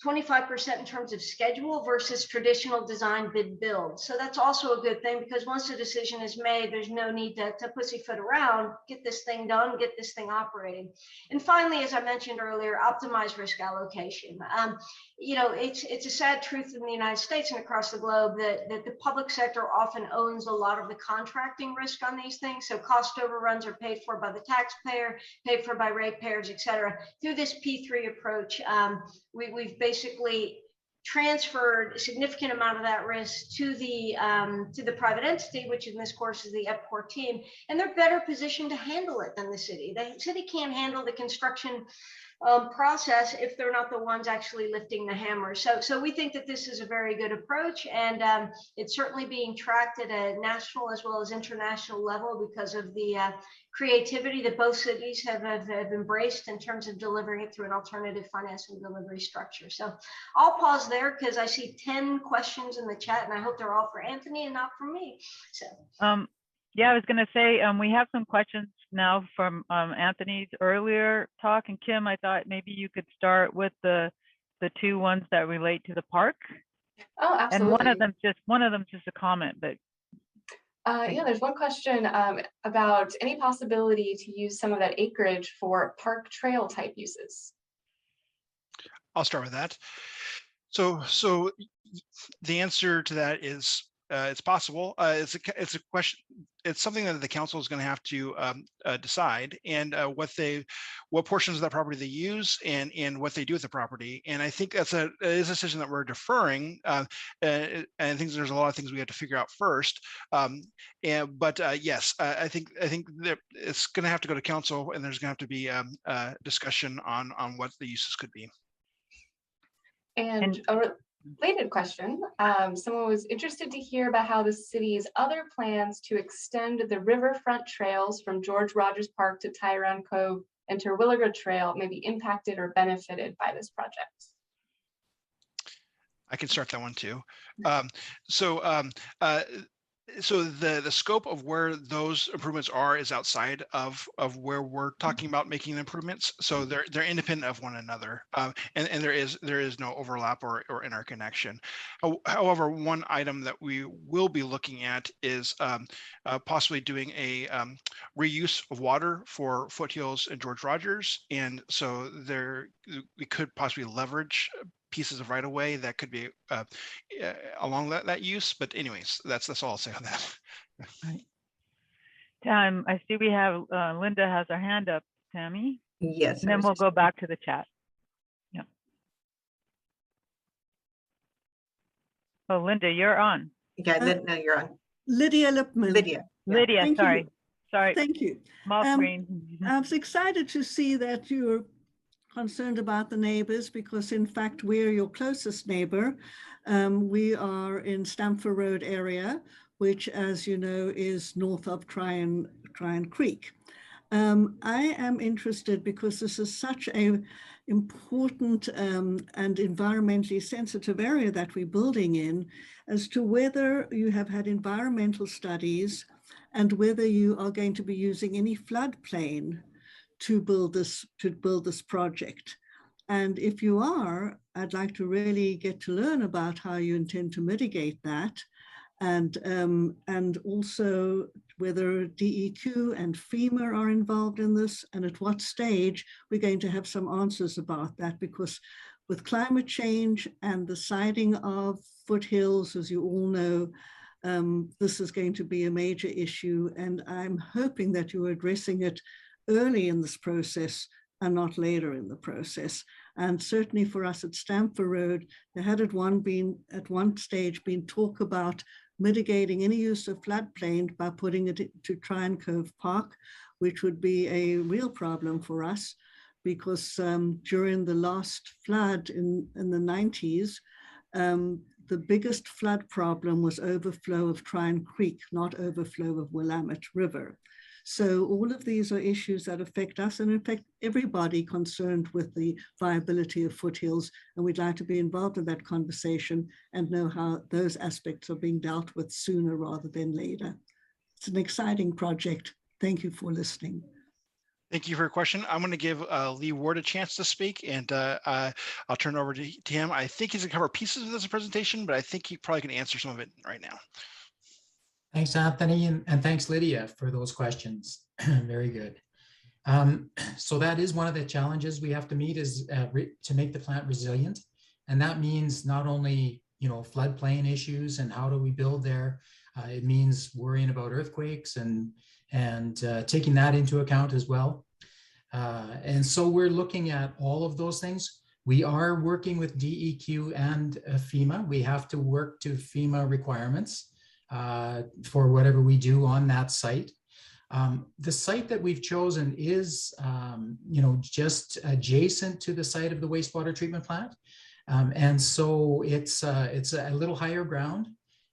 25% in terms of schedule versus traditional design bid build. So that's also a good thing, because once the decision is made, there's no need to pussyfoot around, get this thing done, get this thing operating. And finally, as I mentioned earlier, optimize risk allocation. You know, it's a sad truth in the United States and across the globe that the public sector often owns a lot of the contracting risk on these things. So cost overruns are paid for by the taxpayer, paid for by ratepayers, et cetera. Through this P3 approach, we've basically transferred a significant amount of that risk to the private entity, which in this course is the EPCOR team, and they're better positioned to handle it than the city. The city can't handle the construction process if they're not the ones actually lifting the hammer. So we think that this is a very good approach, and it's certainly being tracked at a national as well as international level because of the creativity that both cities have embraced in terms of delivering it through an alternative financing delivery structure. So I'll pause there because I see 10 questions in the chat, and I hope they're all for Anthony and not for me. So yeah, I was going to say we have some questions now from Anthony's earlier talk, and Kim, I thought maybe you could start with the two ones that relate to the park. Oh, absolutely. And one of them's just a comment, but yeah, there's one question about any possibility to use some of that acreage for park trail type uses. I'll start with that. So the answer to that is it's possible. It's a question. It's something that the council is going to have to decide, and what portions of that property they use, and what they do with the property. And I think is a decision that we're deferring. And I think there's a lot of things we have to figure out first. Yes, I think that it's going to have to go to council, and there's going to have to be a discussion on what the uses could be. And a related question, someone was interested to hear about how the city's other plans to extend the riverfront trails from George Rogers Park to Tyrone Cove and Terwilliger Trail may be impacted or benefited by this project. I can start that one too. So the scope of where those improvements are is outside of where we're talking about making the improvements. So they're independent of one another, and there is no overlap or interconnection. However, one item that we will be looking at is possibly doing a reuse of water for Foothills and George Rogers, and so we could possibly leverage pieces of right of way that could be along that use. But anyways, that's all I'll say on that. Right. I see we have Linda has her hand up, Tammy. Yes. And then we'll go back to the chat. Yeah. Oh, Linda, you're on. Yeah, no, you're on. Lydia Lipman. Lydia. Yeah. Lydia, Thank sorry. you. Sorry. Thank you. Small screen. I was excited to see that you're concerned about the neighbors, because in fact we're your closest neighbor. We are in Stamford Road area, which, as you know, is north of Tryon Creek. I am interested because this is such a important and environmentally sensitive area that we're building in, as to whether you have had environmental studies and whether you are going to be using any floodplain to build this project. And if you are, I'd like to really get to learn about how you intend to mitigate that, and also whether DEQ and FEMA are involved in this, and at what stage. We're going to have some answers about that, because with climate change and the siding of Foothills, as you all know, this is going to be a major issue, and I'm hoping that you're addressing it early in this process and not later in the process. And certainly for us at Stamford Road, there had at one stage been talk about mitigating any use of floodplain by putting it to Tryon Cove Park, which would be a real problem for us, because during the last flood in the 90s, the biggest flood problem was overflow of Tryon Creek, not overflow of Willamette River. So all of these are issues that affect us and affect everybody concerned with the viability of Foothills. And we'd like to be involved in that conversation and know how those aspects are being dealt with sooner rather than later. It's an exciting project. Thank you for listening. Thank you for your question. I'm going to give Lee Ward a chance to speak, and I'll turn it over to him. I think he's going to cover pieces of this presentation, but I think he probably can answer some of it right now. Thanks, Anthony, and thanks, Lydia, for those questions. Very good. So that is one of the challenges we have to meet, is to make the plant resilient. And that means not only, floodplain issues and how do we build there, it means worrying about earthquakes and taking that into account as well. And so we're looking at all of those things. We are working with DEQ and FEMA. We have to work to FEMA requirements for whatever we do on that site. The site that we've chosen is, just adjacent to the site of the wastewater treatment plant. And so it's a little higher ground.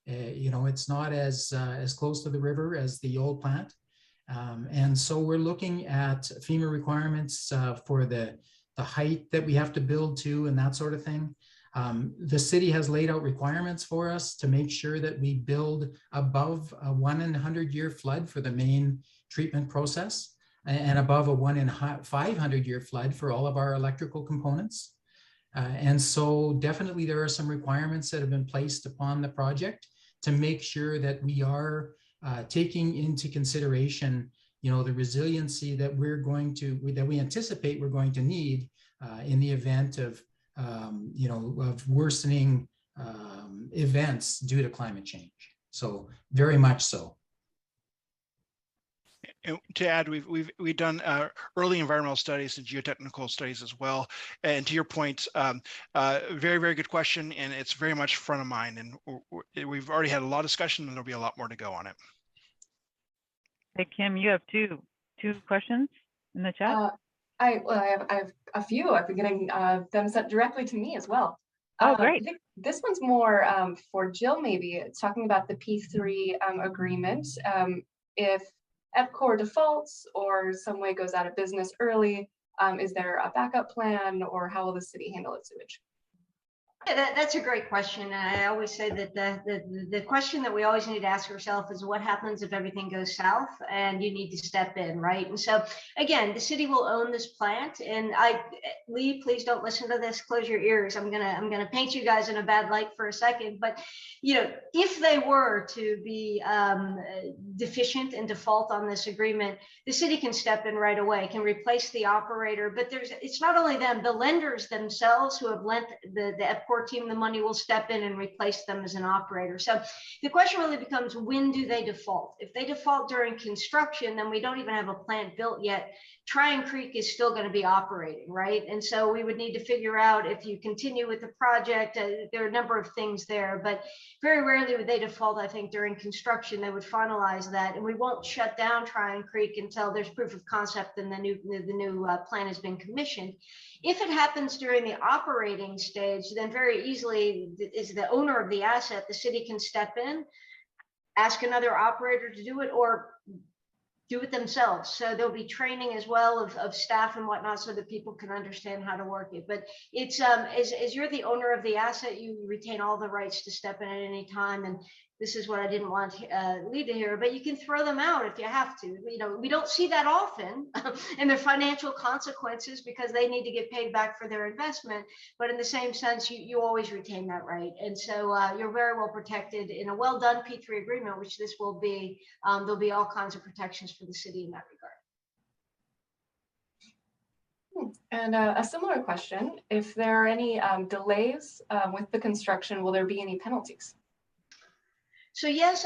It's not as close to the river as the old plant. And so we're looking at FEMA requirements for the height that we have to build to and that sort of thing. The city has laid out requirements for us to make sure that we build above a 1 in 100-year flood for the main treatment process and above a 1 in 500-year flood for all of our electrical components. And so definitely there are some requirements that have been placed upon the project to make sure that we are taking into consideration, the resiliency that we anticipate we're going to need in the event of, of worsening events due to climate change. So very much so. And to add, we've done early environmental studies and geotechnical studies as well. And to your point, very, very good question, and it's very much front of mind. And we've already had a lot of discussion, and there'll be a lot more to go on it. Hey, Kim, you have two questions in the chat. I have a few. I've been getting them sent directly to me as well. Oh, great. I think this one's more for Jill, maybe. It's talking about the P3 agreement. If EPCOR defaults or some way goes out of business early, is there a backup plan, or how will the city handle its sewage? Yeah, that's a great question. I always say that the question that we always need to ask ourselves is what happens if everything goes south and you need to step in, right? And so again, the city will own this plant. And Lee, please don't listen to this. Close your ears. I'm gonna paint you guys in a bad light for a second. But if they were to be deficient and default on this agreement, the city can step in right away, can replace the operator. But it's not only them, the lenders themselves who have lent the EPCOR team the money will step in and replace them as an operator. So the question really becomes, when do they default? If they default during construction, then we don't even have a plant built yet. Tryon Creek is still going to be operating, right? And so we would need to figure out if you continue with the project. There are a number of things there, but very rarely would they default. I think during construction they would finalize that, and we won't shut down Tryon Creek until there's proof of concept and the new plan has been commissioned. If it happens during the operating stage, then very easily is the owner of the asset, the city can step in, ask another operator to do it, or do it themselves. So there'll be training as well of staff and whatnot so that people can understand how to work it. But it's as you're the owner of the asset, you retain all the rights to step in at any time. And this is what I didn't want Lee to hear, but you can throw them out if you have to. We don't see that often in their financial consequences because they need to get paid back for their investment. But in the same sense, you always retain that right. And so you're very well protected in a well done P3 agreement, which this will be. There'll be all kinds of protections for the city in that regard. And a similar question, if there are any delays with the construction, will there be any penalties? So yes,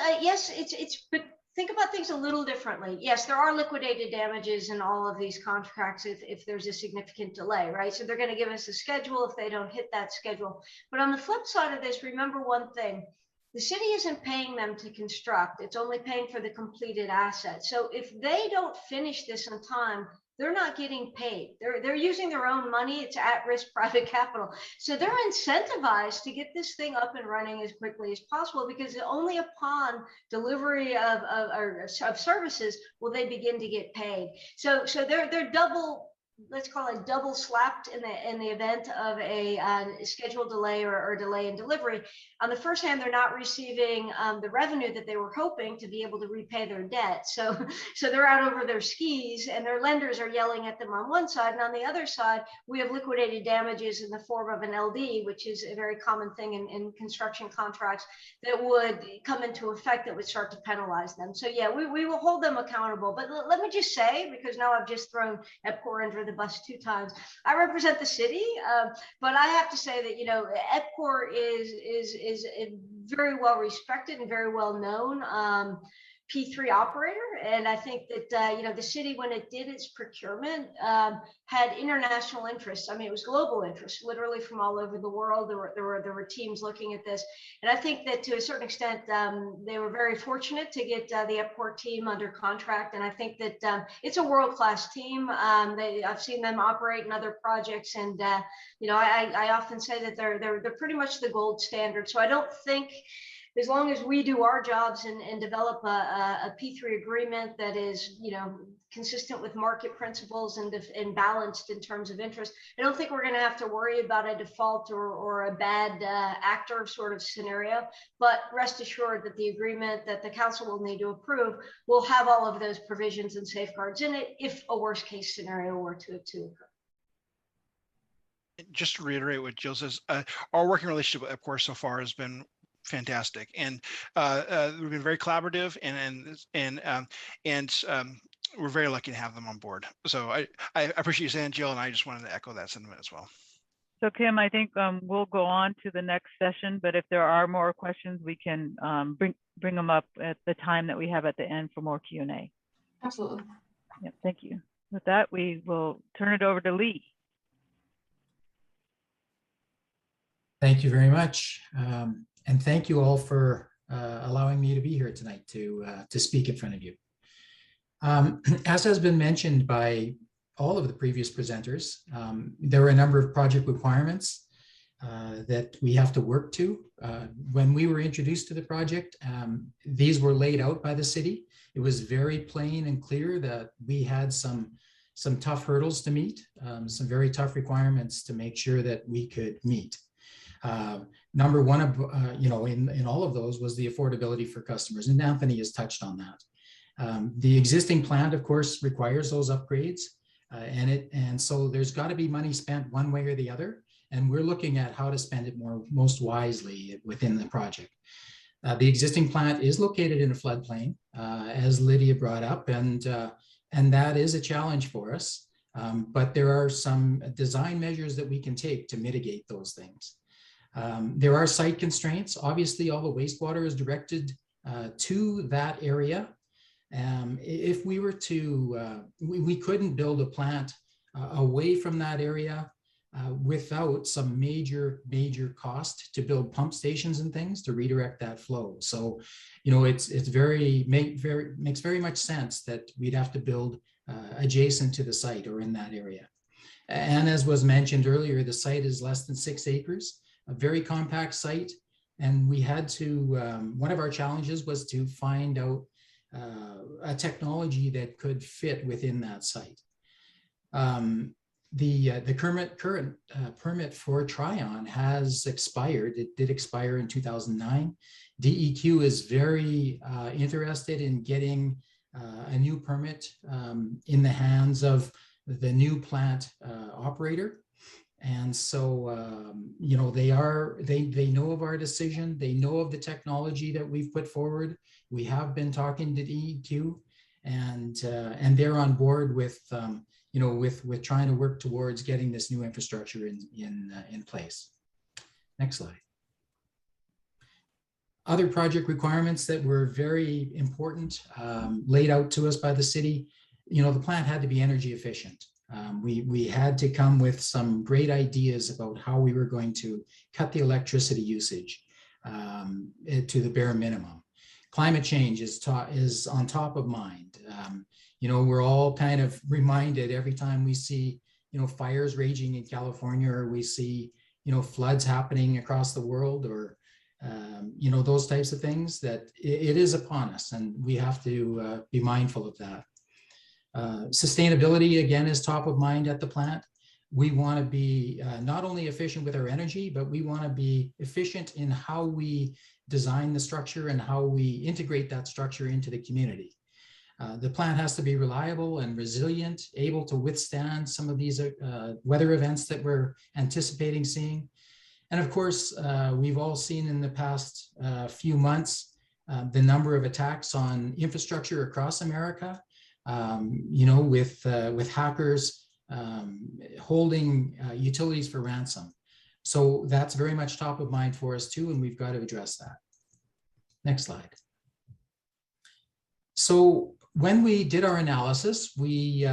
but think about things a little differently. Yes, there are liquidated damages in all of these contracts if there's a significant delay, right? So they're going to give us a schedule if they don't hit that schedule. But on the flip side of this, remember one thing. The city isn't paying them to construct. It's only paying for the completed asset. So if they don't finish this in time, they're not getting paid. They're using their own money. It's at-risk private capital. So they're incentivized to get this thing up and running as quickly as possible, because only upon delivery of services will they begin to get paid. So they're double, let's call it double slapped in the event of a scheduled delay or delay in delivery. On the first hand, they're not receiving the revenue that they were hoping to be able to repay their debt. So they're out over their skis, and their lenders are yelling at them on one side. And on the other side, we have liquidated damages in the form of an LD, which is a very common thing in construction contracts that would come into effect that would start to penalize them. So yeah, we will hold them accountable. But let me just say, because now I've just thrown EPCOR under the bus 2 times. I represent the city, but I have to say that EPCOR is very well respected and very well known. P3 operator. And I think that, you know, the city, when it did its procurement, had international interests. I mean, it was global interests, literally from all over the world. There were teams looking at this. And I think that to a certain extent, they were very fortunate to get the Epcor team under contract. And I think that it's a world-class team. I've seen them operate in other projects. And, you know, I often say that they're pretty much the gold standard. So I don't think, as long as we do our jobs and develop a P3 agreement that is, you know, consistent with market principles and balanced in terms of interest, I don't think we're going to have to worry about a default or a bad actor sort of scenario. But rest assured that the agreement that the council will need to approve will have all of those provisions and safeguards in it if a worst case scenario were to occur. Just to reiterate what Jill says, our working relationship with Epcor so far has been fantastic, and we've been very collaborative, and we're very lucky to have them on board. So I appreciate you saying, Jill, and I just wanted to echo that sentiment as well. So Kim, I think we'll go on to the next session, but if there are more questions, we can bring them up at the time that we have at the end for more Q&A. Absolutely. Yep, thank you. With that, we will turn it over to Lee. Thank you very much. And thank you all for allowing me to be here tonight to speak in front of you. As has been mentioned by all of the previous presenters, there were a number of project requirements that we have to work to. When we were introduced to the project, these were laid out by the city. It was very plain and clear that we had some tough hurdles to meet, some very tough requirements to make sure that we could meet. Number one of, you know, in all of those was the affordability for customers, and Anthony has touched on that. The existing plant, of course, requires those upgrades, and so there's got to be money spent one way or the other, and we're looking at how to spend it most wisely within the project. The existing plant is located in a floodplain, as Lydia brought up, and that is a challenge for us. But there are some design measures that we can take to mitigate those things. There are site constraints. Obviously, all the wastewater is directed to that area. If we were to, we couldn't build a plant away from that area without some major cost to build pump stations and things to redirect that flow. So, you know, makes very much sense that we'd have to build adjacent to the site or in that area. And as was mentioned earlier, the site is less than 6 acres. A very compact site, and we had to, one of our challenges was to find out a technology that could fit within that site. The current permit for Trion has expired. It did expire in 2009. DEQ is very interested in getting a new permit in the hands of the new plant operator. And so, you know, they know of our decision. They know of the technology that we've put forward. We have been talking to DEQ, and they're on board with, you know, with trying to work towards getting this new infrastructure in place. Next slide. Other project requirements that were very important, laid out to us by the city. You know, the plant had to be energy efficient. We had to come with some great ideas about how we were going to cut the electricity usage to the bare minimum. Climate change is on top of mind. You know, we're all kind of reminded every time we see, you know, fires raging in California, or we see, you know, floods happening across the world, or, you know, those types of things, that it is upon us, and we have to be mindful of that. Sustainability, again, is top of mind at the plant. We want to be not only efficient with our energy, but we want to be efficient in how we design the structure and how we integrate that structure into the community. The plant has to be reliable and resilient, able to withstand some of these weather events that we're anticipating seeing. And of course, we've all seen in the past few months the number of attacks on infrastructure across America. You know, with hackers holding utilities for ransom. So that's very much top of mind for us too, and we've got to address that. Next slide. So when we did our analysis, we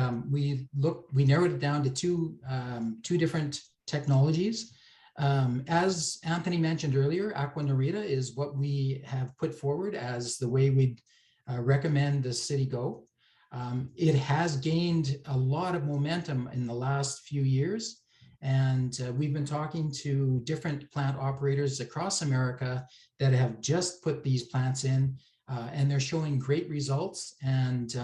narrowed it down to two different technologies. As Anthony mentioned earlier, Aqua Narita is what we have put forward as the way we'd recommend the city go. It has gained a lot of momentum in the last few years. And we've been talking to different plant operators across America that have just put these plants in, and they're showing great results. And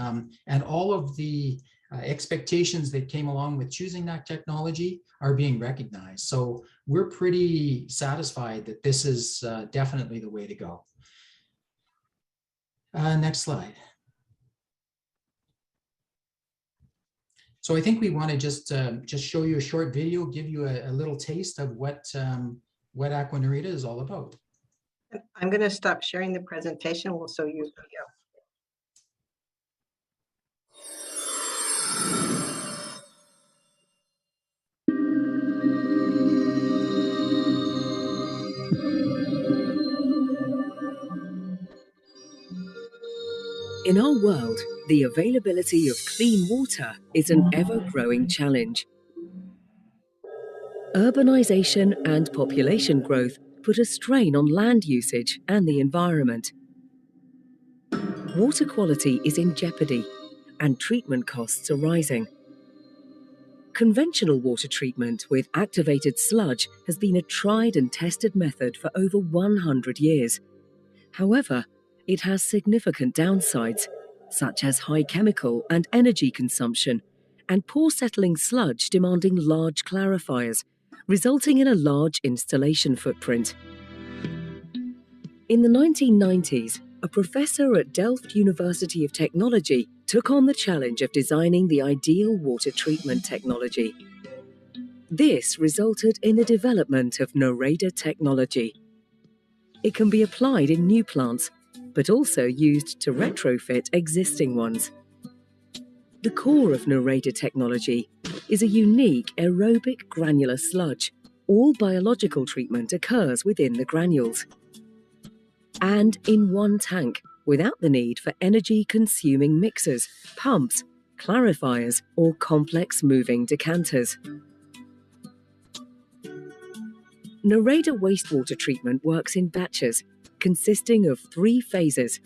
all of the expectations that came along with choosing that technology are being recognized. So we're pretty satisfied that this is definitely the way to go. Next slide. So I think we want to just show you a short video, give you a little taste of what Aqua Narita is all about. I'm going to stop sharing the presentation. We'll show you a video. In our world, the availability of clean water is an ever-growing challenge. Urbanization and population growth put a strain on land usage and the environment. Water quality is in jeopardy, and treatment costs are rising. Conventional water treatment with activated sludge has been a tried and tested method for over 100 years. However, it has significant downsides, such as high chemical and energy consumption, and poor settling sludge demanding large clarifiers, resulting in a large installation footprint. In the 1990s, a professor at Delft University of Technology took on the challenge of designing the ideal water treatment technology. This resulted in the development of Nareda technology. It can be applied in new plants, but also used to retrofit existing ones. The core of Nareda technology is a unique aerobic granular sludge. All biological treatment occurs within the granules and in one tank, without the need for energy-consuming mixers, pumps, clarifiers, or complex moving decanters. Nareda wastewater treatment works in batches, consisting of 3 phases.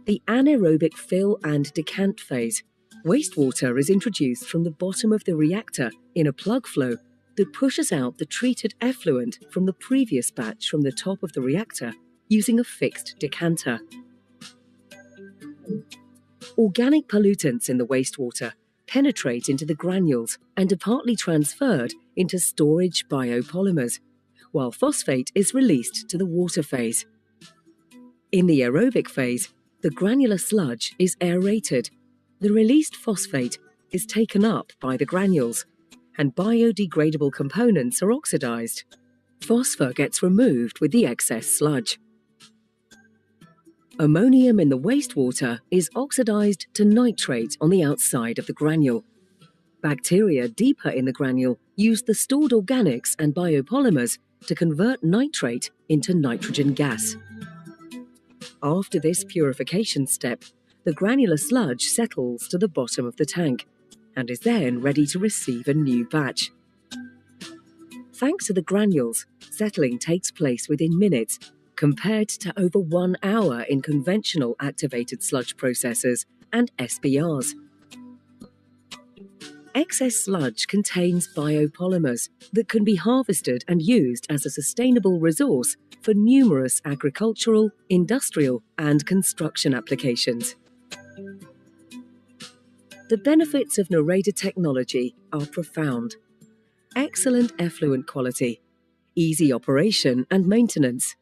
The anaerobic fill and decant phase. Wastewater is introduced from the bottom of the reactor in a plug flow that pushes out the treated effluent from the previous batch from the top of the reactor using a fixed decanter. Organic pollutants in the wastewater penetrate into the granules and are partly transferred into storage biopolymers, while phosphate is released to the water phase. In the aerobic phase, the granular sludge is aerated. The released phosphate is taken up by the granules, and biodegradable components are oxidized. Phosphor gets removed with the excess sludge. Ammonium in the wastewater is oxidized to nitrate on the outside of the granule. Bacteria deeper in the granule use the stored organics and biopolymers to convert nitrate into nitrogen gas. After this purification step, the granular sludge settles to the bottom of the tank and is then ready to receive a new batch. Thanks to the granules, settling takes place within minutes, compared to over 1 hour in conventional activated sludge processors and SBRs. Excess sludge contains biopolymers that can be harvested and used as a sustainable resource for numerous agricultural, industrial, and construction applications. The benefits of Nareda technology are profound. Excellent effluent quality, easy operation and maintenance,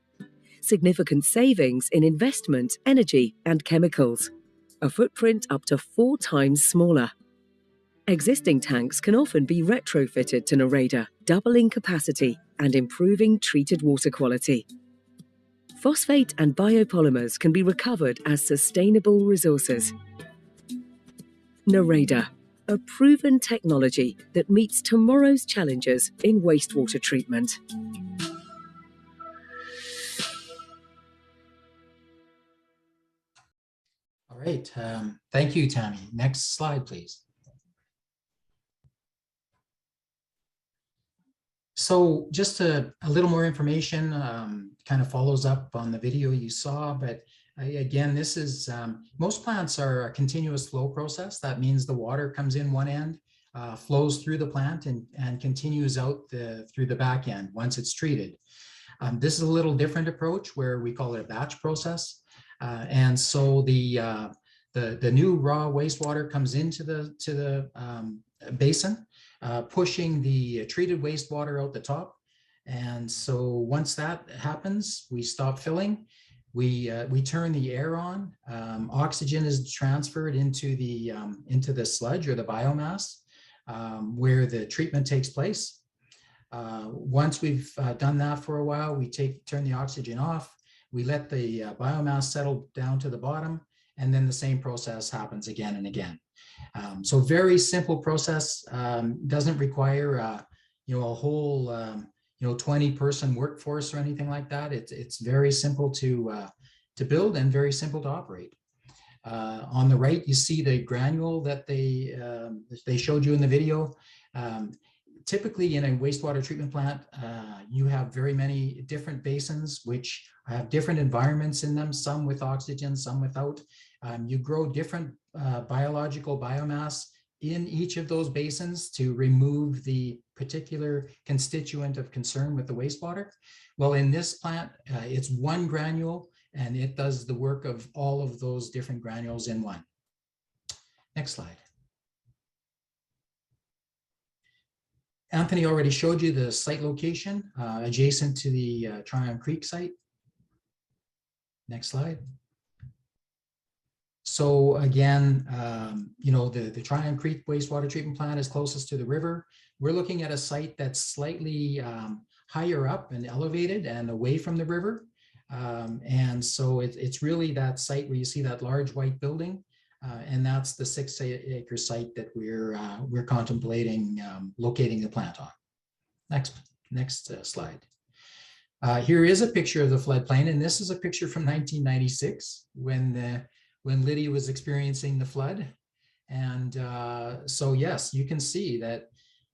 significant savings in investment, energy, and chemicals, a footprint up to 4 times smaller. Existing tanks can often be retrofitted to Nareda, doubling capacity and improving treated water quality. Phosphate and biopolymers can be recovered as sustainable resources. Nareda, a proven technology that meets tomorrow's challenges in wastewater treatment. All All right. Thank you, Tammy. Next slide, please. So just a little more information, kind of follows up on the video you saw, but again, this is, most plants are a continuous flow process. That means the water comes in one end, flows through the plant and continues out through the back end once it's treated. This is a little different approach where we call it a batch process. And so the new raw wastewater comes into the basin, pushing the treated wastewater out the top. And so once that happens, we stop filling. We turn the air on. Oxygen is transferred into the sludge or the biomass where the treatment takes place. Once we've done that for a while, we turn the oxygen off. We let the biomass settle down to the bottom, and then the same process happens again and again. So very simple process, doesn't require a whole 20-person workforce or anything like that. It's very simple to build and very simple to operate. On the right, you see the granule that they showed you in the video. Typically in a wastewater treatment plant, you have very many different basins which have different environments in them, some with oxygen, some without. You grow different biological biomass in each of those basins to remove the particular constituent of concern with the wastewater. Well, in this plant, it's one granule and it does the work of all of those different granules in one. Next slide. Anthony already showed you the site location adjacent to the Tryon Creek site. Next slide. So again, the Tryon Creek wastewater treatment plant is closest to the river. We're looking at a site that's slightly higher up and elevated and away from the river. And so it's really that site where you see that large white building. And that's the 6-acre site that we're contemplating locating the plant on. Next slide. Here is a picture of the floodplain, and this is a picture from 1996 when Lydia was experiencing the flood. And so yes, you can see that,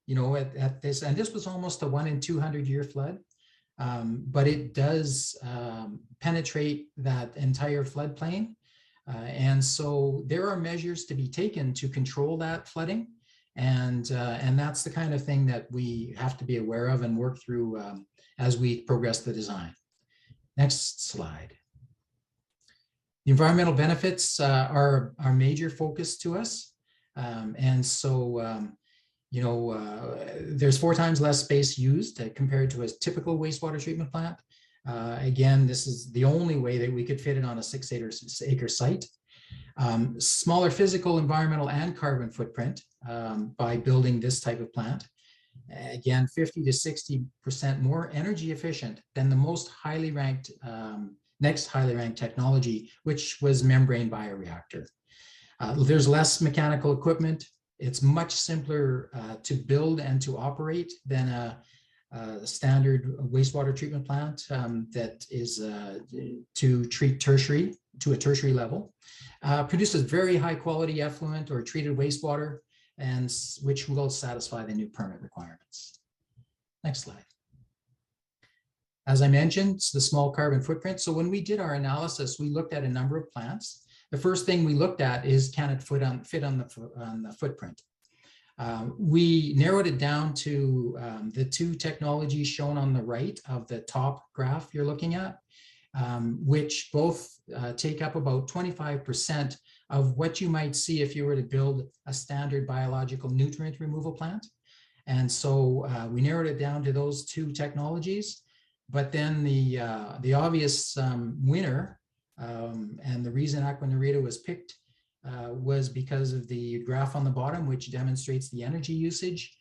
at this, and this was almost a 1 in 200 year flood, but it does penetrate that entire floodplain. And so there are measures to be taken to control that flooding. And that's the kind of thing that we have to be aware of and work through as we progress the design. Next slide. The environmental benefits are our major focus to us. And so, there's 4 times less space used compared to a typical wastewater treatment plant. Again, this is the only way that we could fit it on a 6-acre site. Smaller physical, environmental, and carbon footprint by building this type of plant. Again, 50 to 60% more energy efficient than the most highly ranked, next highly ranked technology, which was membrane bioreactor. There's less mechanical equipment. It's much simpler to build and to operate than a standard wastewater treatment plant that is to treat to a tertiary level. Produces very high quality effluent or treated wastewater, and which will satisfy the new permit requirements. Next slide. As I mentioned, it's the small carbon footprint. So when we did our analysis, we looked at a number of plants. The first thing we looked at is, can it fit on the footprint? We narrowed it down to the 2 technologies shown on the right of the top graph you're looking at, which both take up about 25% of what you might see if you were to build a standard biological nutrient removal plant. And so we narrowed it down to those 2 technologies. But then the obvious winner, and the reason Aqua Narita was picked was because of the graph on the bottom, which demonstrates the energy usage.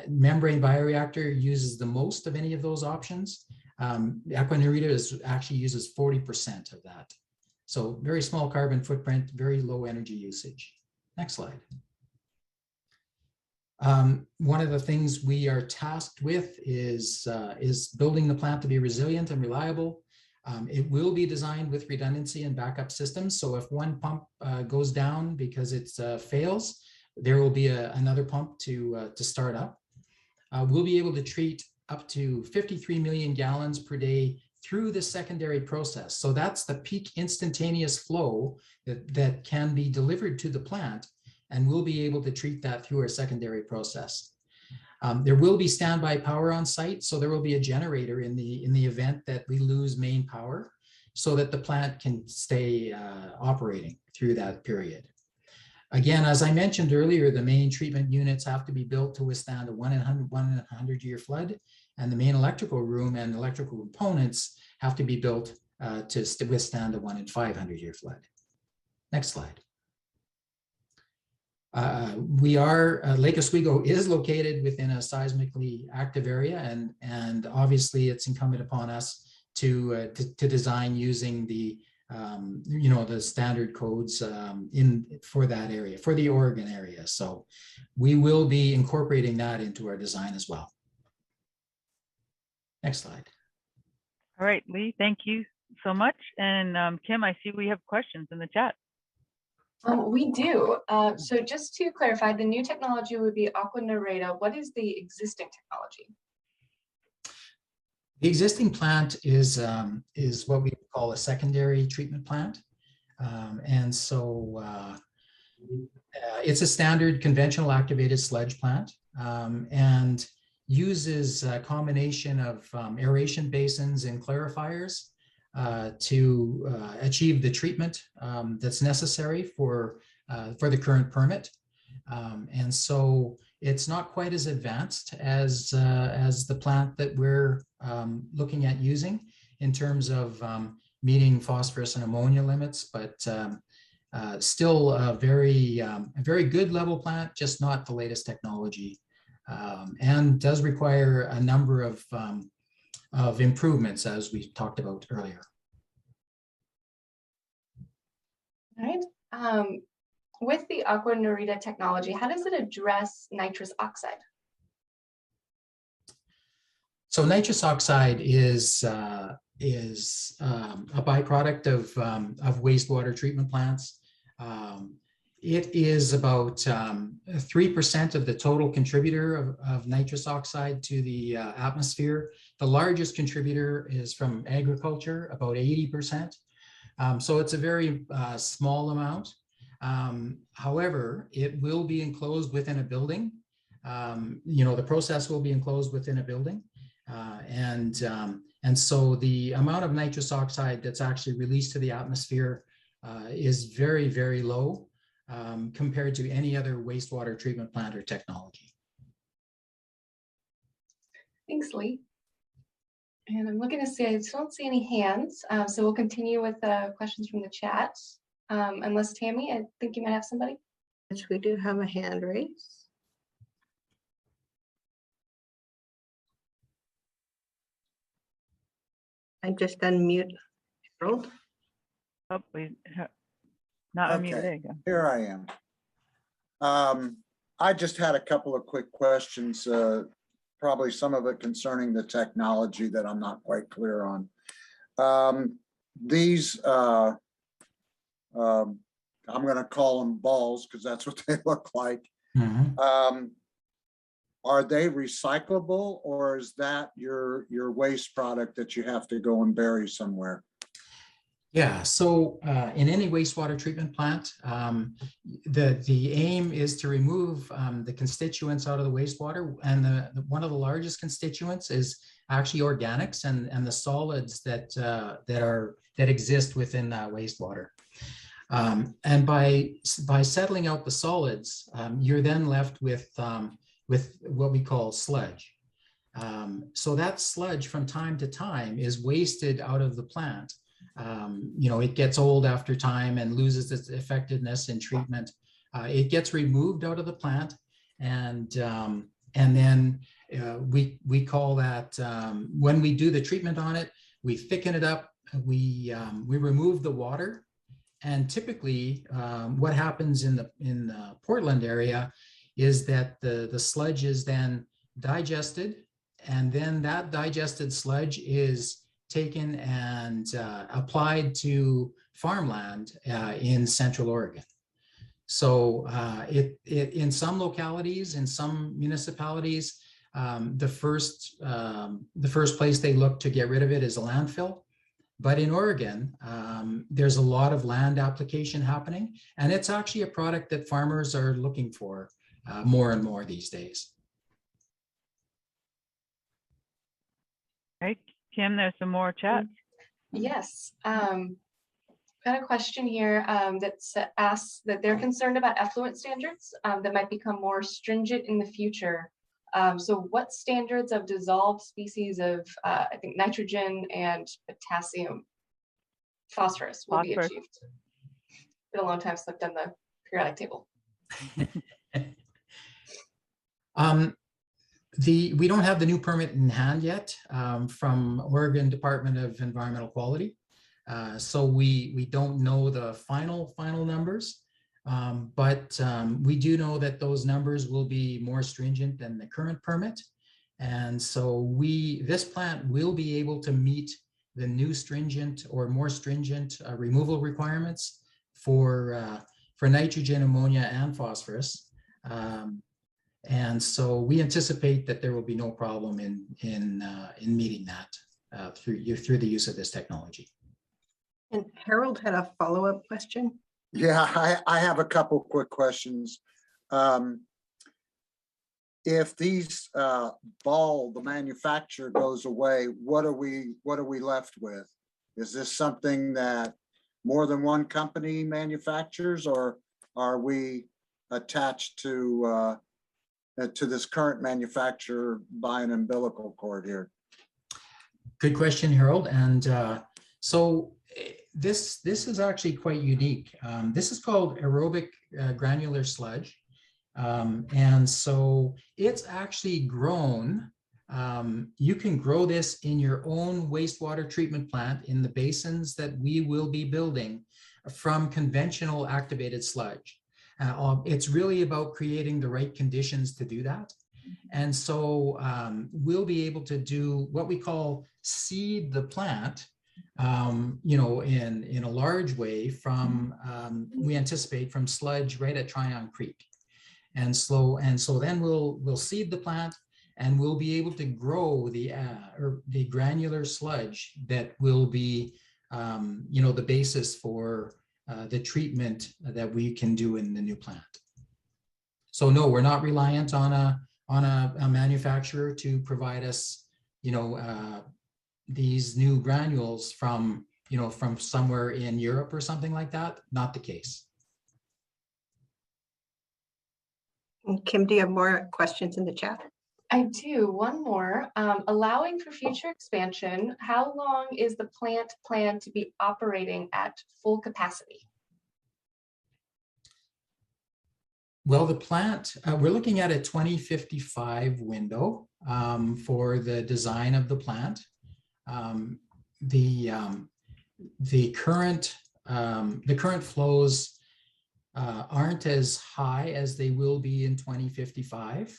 Membrane bioreactor uses the most of any of those options. Aqua Narita actually uses 40% of that. So very small carbon footprint, very low energy usage. Next slide. One of the things we are tasked with is building the plant to be resilient and reliable. It will be designed with redundancy and backup systems. So if one pump goes down because it fails, there will be another pump to start up. We'll be able to treat up to 53 million gallons per day through the secondary process. So that's the peak instantaneous flow that can be delivered to the plant, and we'll be able to treat that through our secondary process. There will be standby power on site, so there will be a generator in the event that we lose main power, so that the plant can stay operating through that period. Again, as I mentioned earlier, the main treatment units have to be built to withstand a 1 in 100 year flood, and the main electrical room and electrical components have to be built to withstand a 1 in 500 year flood. Next slide. Lake Oswego is located within a seismically active area, and obviously it's incumbent upon us to design using the the standard codes for that area, for the Oregon area. So we will be incorporating that into our design as well. Next slide. All right, Lee, thank you so much. And Kim, I see we have questions in the chat. We do. So just to clarify, the new technology would be Aqua Nareda. What is the existing technology? The existing plant is what we call a secondary treatment plant. And so it's a standard conventional activated sludge plant, and uses a combination of aeration basins and clarifiers to achieve the treatment that's necessary for the current permit. And so it's not quite as advanced as the plant that we're looking at using in terms of meeting phosphorus and ammonia limits, but still a very good level plant, just not the latest technology, and does require a number of improvements, as we talked about earlier. All right. With the Aqua Nareda technology, how does it address nitrous oxide? So nitrous oxide is a byproduct of wastewater treatment plants. It is about 3% of the total contributor of nitrous oxide to the atmosphere. The largest contributor is from agriculture, about 80%. So it's a very small amount. However, it will be enclosed within a building. The process will be enclosed within a building. And so the amount of nitrous oxide that's actually released to the atmosphere is very, very low compared to any other wastewater treatment plant or technology. Thanks, Lee. And I'm looking to see, I still don't see any hands. So we'll continue with questions from the chat. Unless Tammy, I think you might have somebody. Yes, we do have a hand raised. I just unmute Harold. Oh, please. Not unmute. Okay, There you go. here I am. I just had a couple of quick questions, probably some of it concerning the technology that I'm not quite clear on. These, I'm going to call them balls because that's what they look like. Mm-hmm. Are they recyclable, or is that your waste product that you have to go and bury somewhere? Yeah, so in any wastewater treatment plant, the aim is to remove the constituents out of the wastewater, and one of the largest constituents is actually organics and the solids that exist within that wastewater. And by settling out the solids, you're then left with what we call sludge. So that sludge from time to time is wasted out of the plant. It gets old after time and loses its effectiveness in treatment. It gets removed out of the plant, and then we call that, when we do the treatment on it, we thicken it up, we remove the water, and typically what happens in the Portland area is that the sludge is then digested, and then that digested sludge is taken and applied to farmland in Central Oregon. So it in some localities, in some municipalities, the first place they look to get rid of it is a landfill. But in Oregon, there's a lot of land application happening, and it's actually a product that farmers are looking for more and more these days. All right, Kim, there's some more chat. Yes. Got a question here that asks that they're concerned about effluent standards that might become more stringent in the future. So what standards of dissolved species of, I think, nitrogen and potassium, phosphorus will be achieved? Been a long time since I've done the periodic table. We don't have the new permit in hand yet from Oregon Department of Environmental Quality. So we don't know the final numbers, but we do know that those numbers will be more stringent than the current permit. And so this plant will be able to meet the new stringent or more stringent removal requirements for nitrogen, ammonia, and phosphorus. And so we anticipate that there will be no problem in meeting that through the use of this technology. And Harold had a follow-up question. Yeah, I have a couple quick questions. If these the manufacturer goes away, what are we left with? Is this something that more than one company manufactures, or are we attached to this current manufacturer by an umbilical cord here? Good question, Harold. And so this is actually quite unique. This is called aerobic granular sludge. And so it's actually grown. You can grow this in your own wastewater treatment plant in the basins that we will be building from conventional activated sludge. It's really about creating the right conditions to do that. And so we'll be able to do what we call seed the plant, in a large way from, we anticipate from sludge right at Tryon Creek. And so then we'll seed the plant, and we'll be able to grow the granular sludge that will be, the basis for the treatment that we can do in the new plant. So no, we're not reliant on a manufacturer to provide us, these new granules from somewhere in Europe or something like that. Not the case. And Kim, do you have more questions in the chat? I do. One more. Allowing for future expansion, how long is the plant planned to be operating at full capacity? Well, the plant, we're looking at a 2055 window for the design of the plant. The current flows aren't as high as they will be in 2055.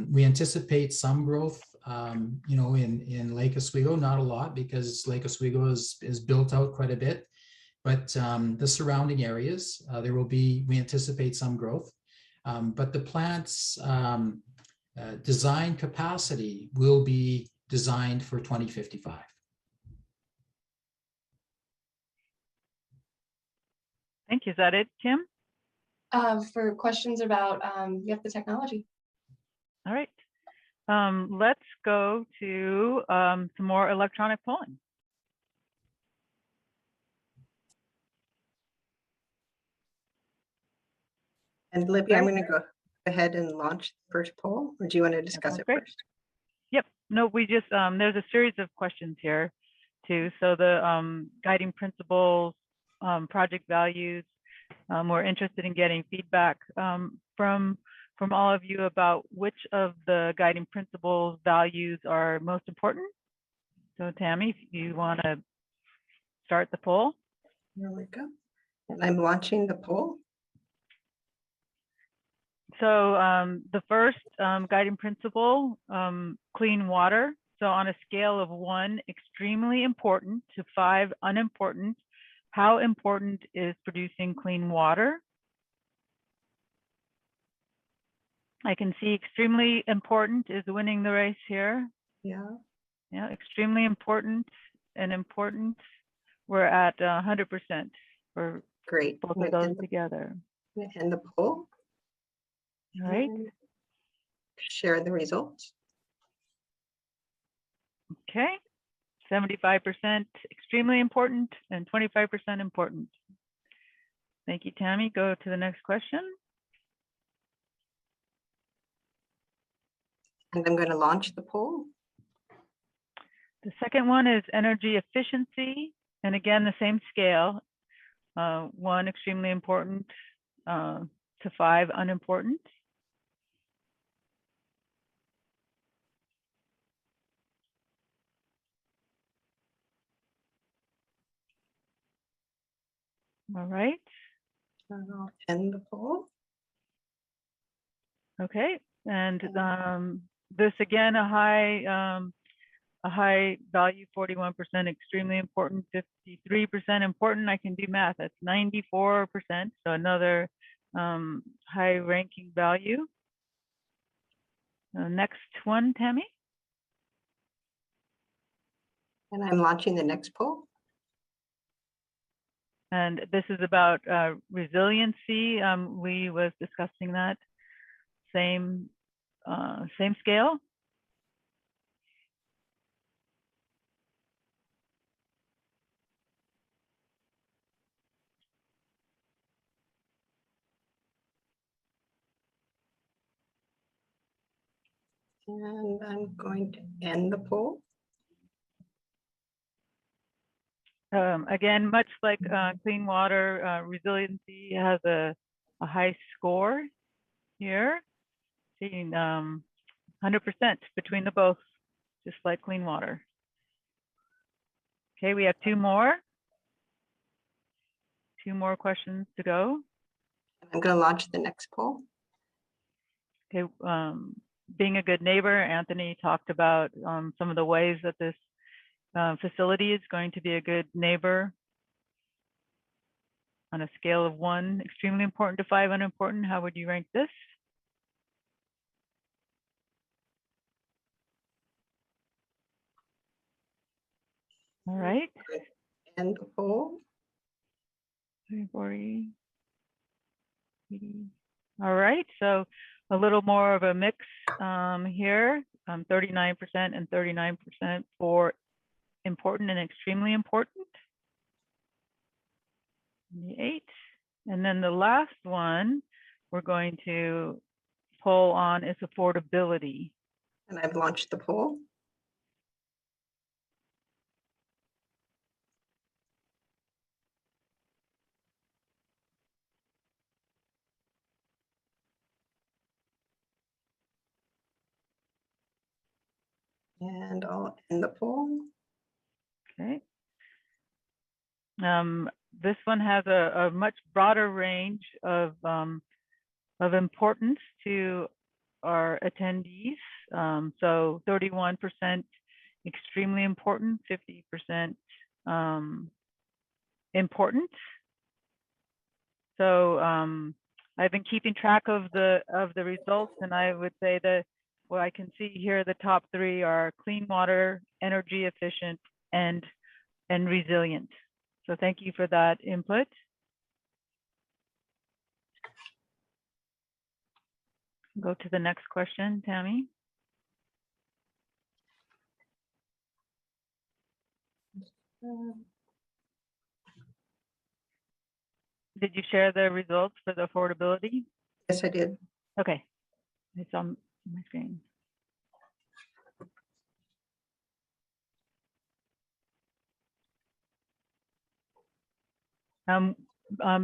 We anticipate some growth, in Lake Oswego, not a lot because Lake Oswego is built out quite a bit, but the surrounding areas, we anticipate some growth, but the plant's design capacity will be designed for 2055. Thank you. Is that it, Kim? For questions about the technology. All right. Let's go to some more electronic polling. And Libby, I'm going to go ahead and launch the first poll, or do you want to discuss it first? Yep. No, we just, there's a series of questions here too. So the guiding principles, project values, we're interested in getting feedback from all of you about which of the guiding principles values are most important. So Tammy, if you want to start the poll. There we go. And I'm launching the poll. So the first guiding principle, clean water. So on a scale of 1, extremely important, to 5, unimportant, how important is producing clean water? I can see extremely important is winning the race here. Yeah. Yeah, extremely important and important. We're at 100% for Great. both I'm of gonna those end the- together. I'm gonna end the poll. All right. and Share the results. Okay. 75% extremely important and 25% important. Thank you, Tammy. Go to the next question. And I'm going to launch the poll. The second one is energy efficiency. And again, the same scale. 1, extremely important, to 5, unimportant. All right. I'll end the poll. Okay. And this again, a high value, 41%, extremely important, 53% important. I can do math. That's 94%. So another high ranking value. Next one, Tammy. And I'm launching the next poll. And this is about resiliency. We was discussing that same scale. And I'm going to end the poll. Again, much like clean water, resiliency has a high score here, seeing 100% between the both, just like clean water. Okay, we have 2 more. 2 more questions to go. I'm going to launch the next poll. Okay, being a good neighbor, Anthony talked about some of the ways that this facility is going to be a good neighbor. On a scale of 1, extremely important, to 5, unimportant, how would you rank this? All right. End the poll. 40, 80. All right, so a little more of a mix here, 39% and 39% for important and extremely important. 8. And then the last one we're going to poll on is affordability. And I've launched the poll. And I'll end the poll. Okay. This one has a much broader range of importance to our attendees. So 31% extremely important, 50% important. So I've been keeping track of the results, and I would say that what I can see here, the top 3 are clean water, energy efficient, and resilient. So thank you for that input. Go to the next question, Tammy. Did you share the results for the affordability? Yes, I did. Okay, it's on my screen.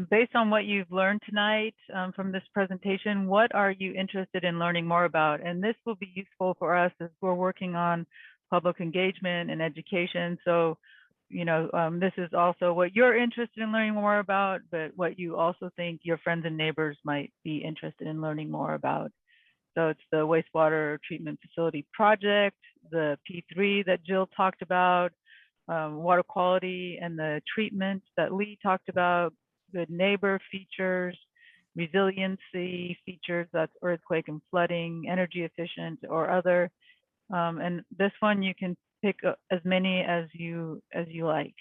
Based on what you've learned tonight from this presentation, what are you interested in learning more about? And this will be useful for us as we're working on public engagement and education. So, you know, this is also what you're interested in learning more about, but what you also think your friends and neighbors might be interested in learning more about. So it's the wastewater treatment facility project, the P3 that Jill talked about, water quality and the treatment that Lee talked about, good neighbor features, resiliency features, that's earthquake and flooding, energy efficient or other. And this one you can pick as many as you like.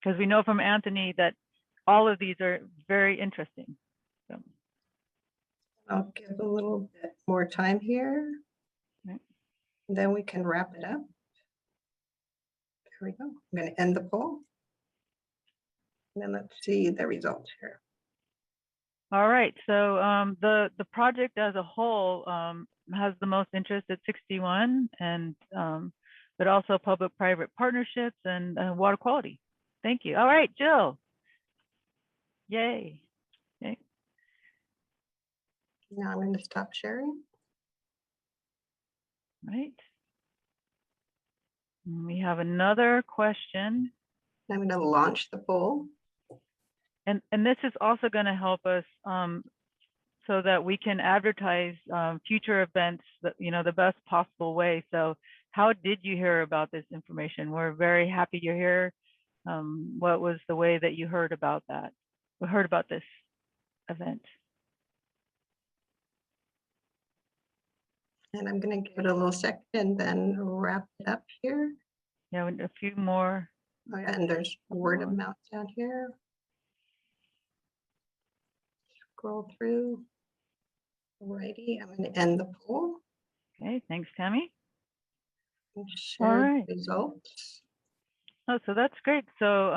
Because we know from Anthony that all of these are very interesting. So. I'll give a little bit more time here. Right. Then we can wrap it up. There we go. I'm going to end the poll. And then let's see the results here. All right, so the project as a whole has the most interest at 61, and but also public-private partnerships and water quality. Thank you. All right, Jill. Yay. Yay. Now I'm going to stop sharing. Right. And we have another question. I'm going to launch the poll. And this is also going to help us so that we can advertise future events that, the best possible way. So how did you hear about this information? We're very happy you're here. What was the way that you heard about that? We heard about this event. And I'm going to give it a little second and then wrap it up here. Yeah, a few more. Oh, yeah, and there's word of mouth down here. Scroll through. Alrighty, I'm going to end the poll. Okay, thanks, Tammy. Share All right. the results. Oh, so that's great. So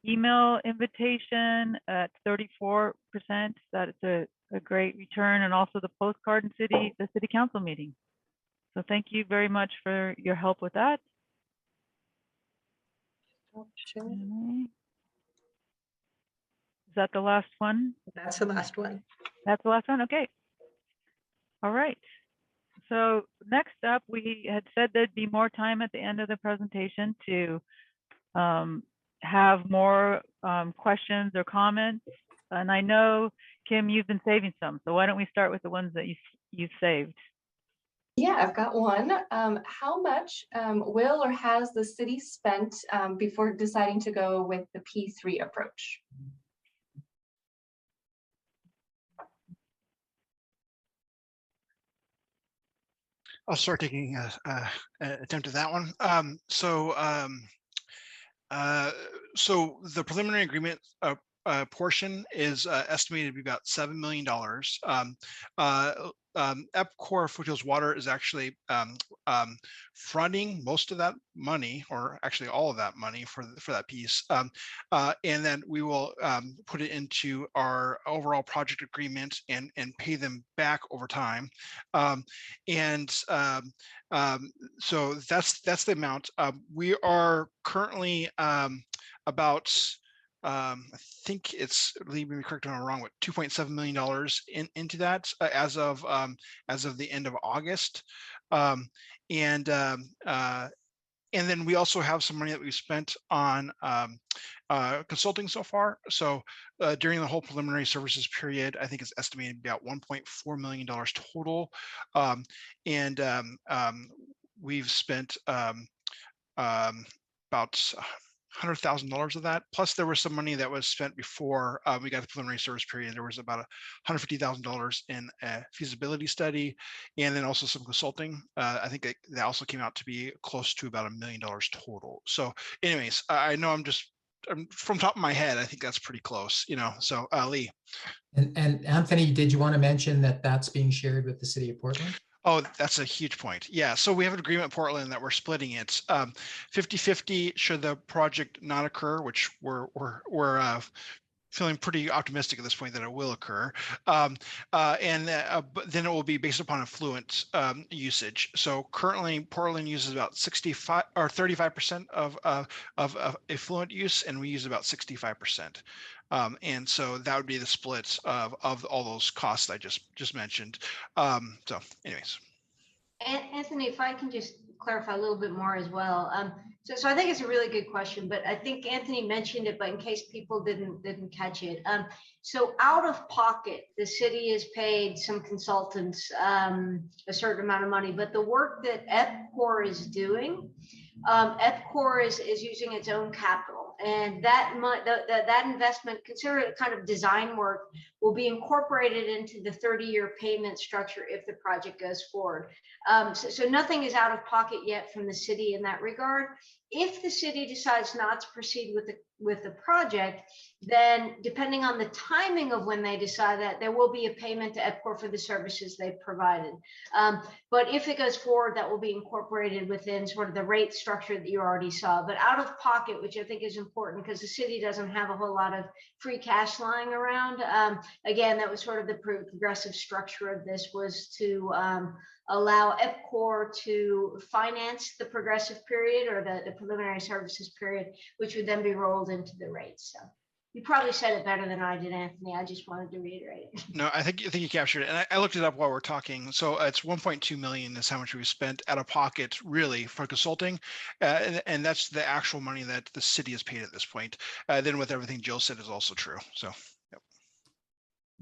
email invitation at 34%. That's a great return, and also the postcard and the city council meeting. So thank you very much for your help with that. Okay. Is that the last one? That's the last one. That's the last one. Okay. All right. So next up, we had said there'd be more time at the end of the presentation to have more questions or comments. And I know, Kim, you've been saving some. So why don't we start with the ones that you've saved? Yeah, I've got one. How much will or has the city spent before deciding to go with the P3 approach? I'll start taking an attempt at that one. So the preliminary agreement portion is estimated to be about $7 million. EPCOR Foothills Water is actually fronting most of that money, or actually all of that money for that piece. And then we will put it into our overall project agreement and pay them back over time. So that's the amount. We are currently about I think it's, leave me correct if I'm wrong, what, $2.7 million into that as of the end of August. And then we also have some money that we've spent on consulting so far. So during the whole preliminary services period, I think it's estimated about $1.4 million total. We've spent about $100,000 of that. Plus there was some money that was spent before we got the preliminary service period. There was about $150,000 in a feasibility study, and then also some consulting. I think that also came out to be close to about $1 million total. So anyways, I know I'm from top of my head, I think that's pretty close, so Lee. And Anthony, did you want to mention that that's being shared with the city of Portland? Oh, that's a huge point. Yeah, so we have an agreement in Portland that we're splitting it 50-50 should the project not occur, which we're feeling pretty optimistic at this point that it will occur. But then it will be based upon affluent usage. So currently Portland uses about 65 or 35% of affluent use, and we use about 65%. And so that would be the split of all those costs I just mentioned. So anyways. Anthony, if I can just clarify a little bit more as well. So I think it's a really good question, but I think Anthony mentioned it, but in case people didn't catch it. So out of pocket, the city has paid some consultants a certain amount of money, but the work that EPCOR is doing, EPCOR is using its own capital, and that investment, consider it kind of design work, will be incorporated into the 30-year payment structure if the project goes forward. So nothing is out of pocket yet from the city in that regard. If the city decides not to proceed with the project, then depending on the timing of when they decide that, there will be a payment to EPCOR for the services they've provided. But if it goes forward, that will be incorporated within sort of the rate structure that you already saw. But out of pocket, which I think is important because the city doesn't have a whole lot of free cash lying around. Again, that was sort of the progressive structure of this, was to allow EPCOR to finance the progressive period or the preliminary services period, which would then be rolled into the rates. So you probably said it better than I did, Anthony. I just wanted to reiterate it. No, I think you captured it, and I looked it up while we're talking. So it's 1.2 million is how much we've spent out of pocket, really, for consulting, and that's the actual money that the city has paid at this point. Then with everything Jill said is also true. So. Yep.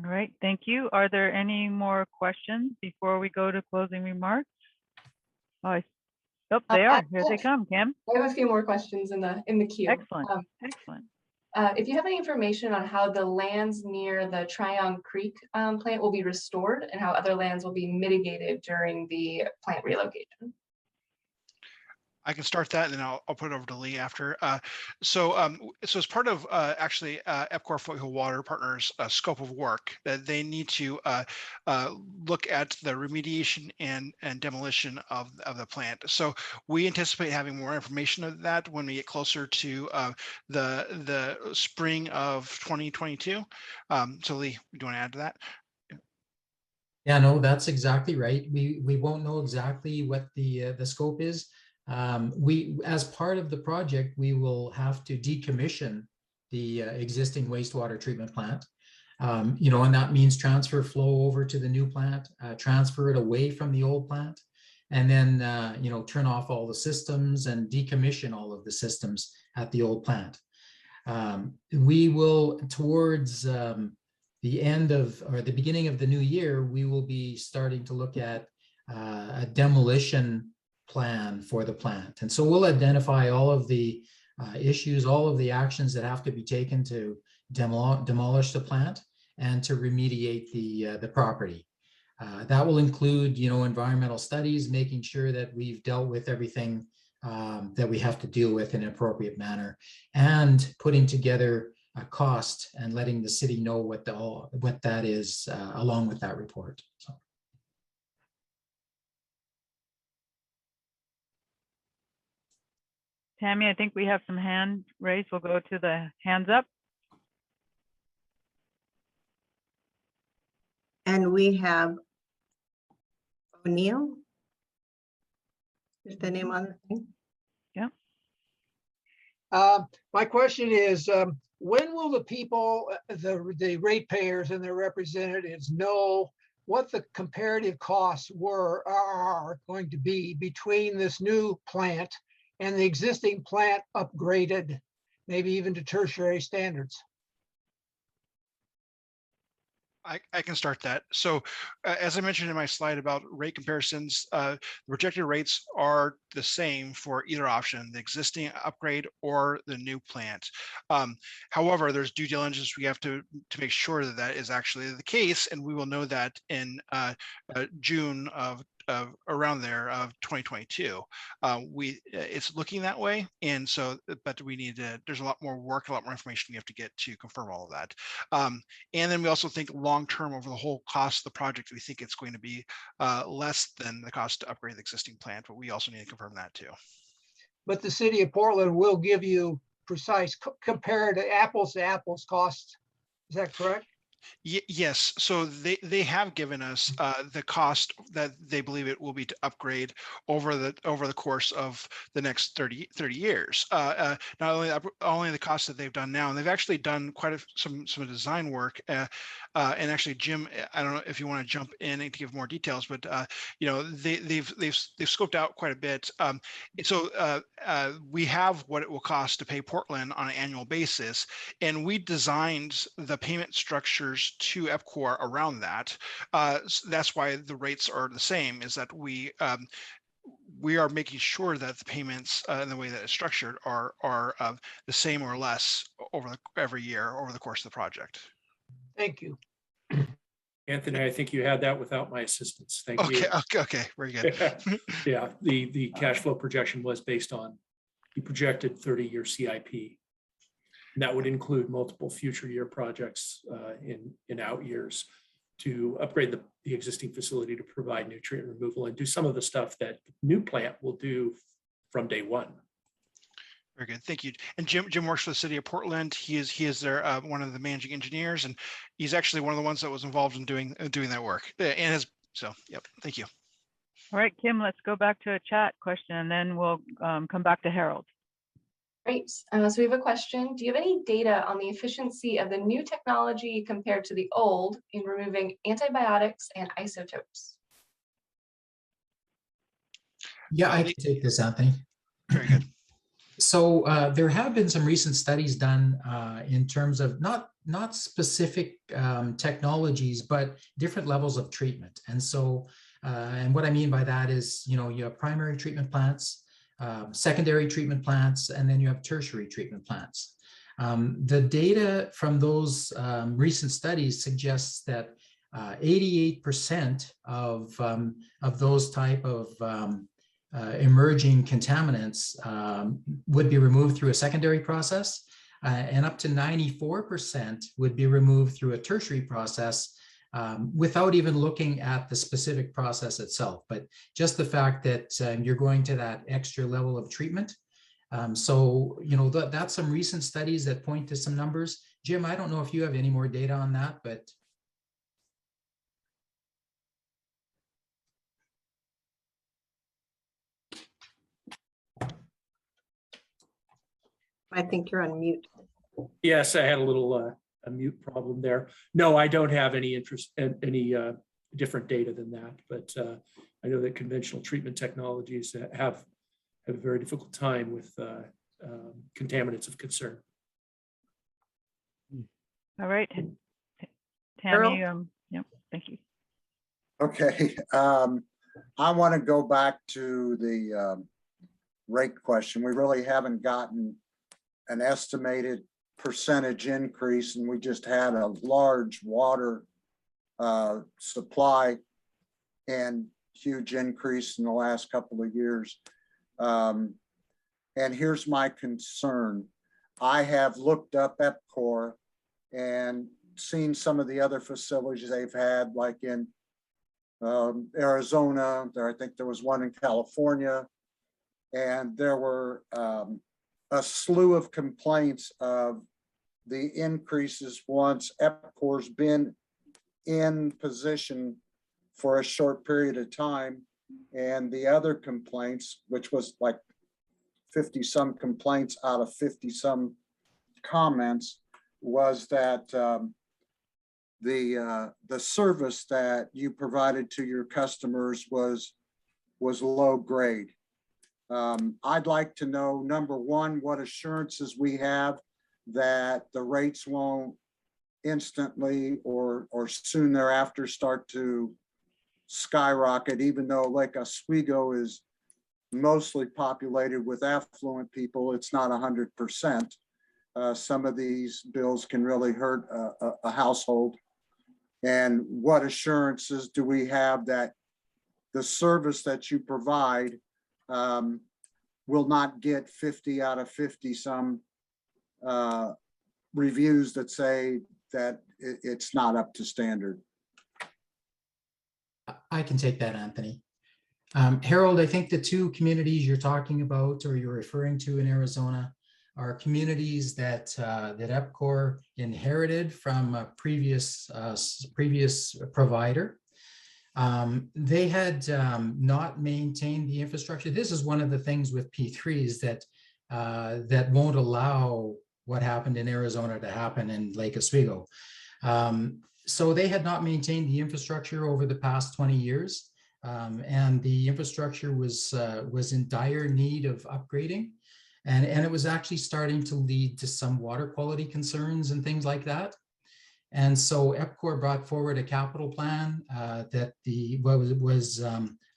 All right, thank you. Are there any more questions before we go to closing remarks? Oh, they are. Here they come, Kim. I have a few more questions in the queue. Excellent. Excellent. If you have any information on how the lands near the Tryon Creek plant will be restored and how other lands will be mitigated during the plant relocation. I can start that, and then I'll put it over to Lee after. So as part of actually EPCOR Foothill Water Partners' scope of work, that they need to look at the remediation and demolition of the plant. So we anticipate having more information of that when we get closer to the spring of 2022. So Lee, do you want to add to that? Yeah, no, that's exactly right. We won't know exactly what the scope is. As part of the project, we will have to decommission the existing wastewater treatment plant, and that means transfer flow over to the new plant, transfer it away from the old plant, and then, turn off all the systems and decommission all of the systems at the old plant. We will, towards the end of, or the beginning of the new year, we will be starting to look at a demolition plan for the plant. And so we'll identify all of the issues, all of the actions that have to be taken to demolish the plant and to remediate the property. That will include, environmental studies, making sure that we've dealt with everything that we have to deal with in an appropriate manner, and putting together a cost and letting the city know what that is along with that report. So. Tammy, I think we have some hand raised. We'll go to the hands up. And we have O'Neill. Is the name on the thing? Yeah. My question is, when will the people, the ratepayers and their representatives know what the comparative costs are going to be between this new plant and the existing plant upgraded, maybe even to tertiary standards? I can start that. So as I mentioned in my slide about rate comparisons, the projected rates are the same for either option, the existing upgrade or the new plant. However, there's due diligence we have to make sure that that is actually the case, and we will know that in June of around there of 2022. It's looking that way, and so, but we need to, there's a lot more work, a lot more information we have to get to confirm all of that. And then we also think long-term over the whole cost of the project, we think it's going to be less than the cost to upgrade the existing plant, but we also need to confirm that too. But the city of Portland will give you precise compared to apples costs. Is that correct? Yes, so they have given us the cost that they believe it will be to upgrade over the course of the next 30 years. Not only the cost that they've done now, and they've actually done quite some design work. And actually, Jim, I don't know if you want to jump in and give more details, but you know, they've scoped out quite a bit. So we have what it will cost to pay Portland on an annual basis, and we designed the payment structures to EPCOR around that. That's why the rates are the same, is that we are making sure that the payments and the way that it's structured are the same or less every year over the course of the project. Thank you. Anthony, I think you had that without my assistance. Thank you. Okay, very good. Yeah, the cash flow projection was based on the projected 30-year CIP. And that would include multiple future year projects in out years to upgrade the existing facility to provide nutrient removal and do some of the stuff that the new plant will do from day one. Very good, thank you. And Jim works for the city of Portland. He is their one of the managing engineers, and he's actually one of the ones that was involved in doing that work. Yep, thank you. All right, Kim, let's go back to a chat question, and then we'll come back to Harold. Great. So we have a question. Do you have any data on the efficiency of the new technology compared to the old in removing antibiotics and isotopes? Yeah, I can take this, Anthony. Very good. So there have been some recent studies done in terms of not specific technologies, but different levels of treatment. And so, and what I mean by that is, you know, you have primary treatment plants, secondary treatment plants, and then you have tertiary treatment plants. The data from those recent studies suggests that 88% of those type of emerging contaminants would be removed through a secondary process, and up to 94% would be removed through a tertiary process without even looking at the specific process itself, but just the fact that you're going to that extra level of treatment. So, you know, that's some recent studies that point to some numbers. Jim, I don't know if you have any more data on that, but. I think you're on mute. Yes, I had a little a mute problem there. No, I don't have any interest in any different data than that, but I know that conventional treatment technologies have a very difficult time with contaminants of concern. All right, Tammy. Yep, thank you. Okay, I want to go back to the rate question. We really haven't gotten an estimated percentage increase, and we just had a large water supply and huge increase in the last couple of years. And here's my concern. I have looked up EPCOR and seen some of the other facilities they've had, like in Arizona. I think there was one in California, and there were a slew of complaints of the increases once EPCOR's been in position for a short period of time. And the other complaints, which was like 50 some complaints out of 50 some comments, was that the service that you provided to your customers was low grade. I'd like to know, number one, what assurances we have that the rates won't instantly or soon thereafter start to skyrocket, even though Lake Oswego is mostly populated with affluent people. It's not 100%. Some of these bills can really hurt a household. And what assurances do we have that the service that you provide will not get 50 out of 50 some reviews that say that it's not up to standard? I can take that, Anthony. Harold, I think the two communities you're talking about or you're referring to in Arizona, are communities that that EPCOR inherited from a previous provider. They had not maintained the infrastructure. This is one of the things with P3s that that won't allow what happened in Arizona to happen in Lake Oswego. So they had not maintained the infrastructure over the past 20 years. And the infrastructure was in dire need of upgrading. And it was actually starting to lead to some water quality concerns and things like that. And so EPCOR brought forward a capital plan that was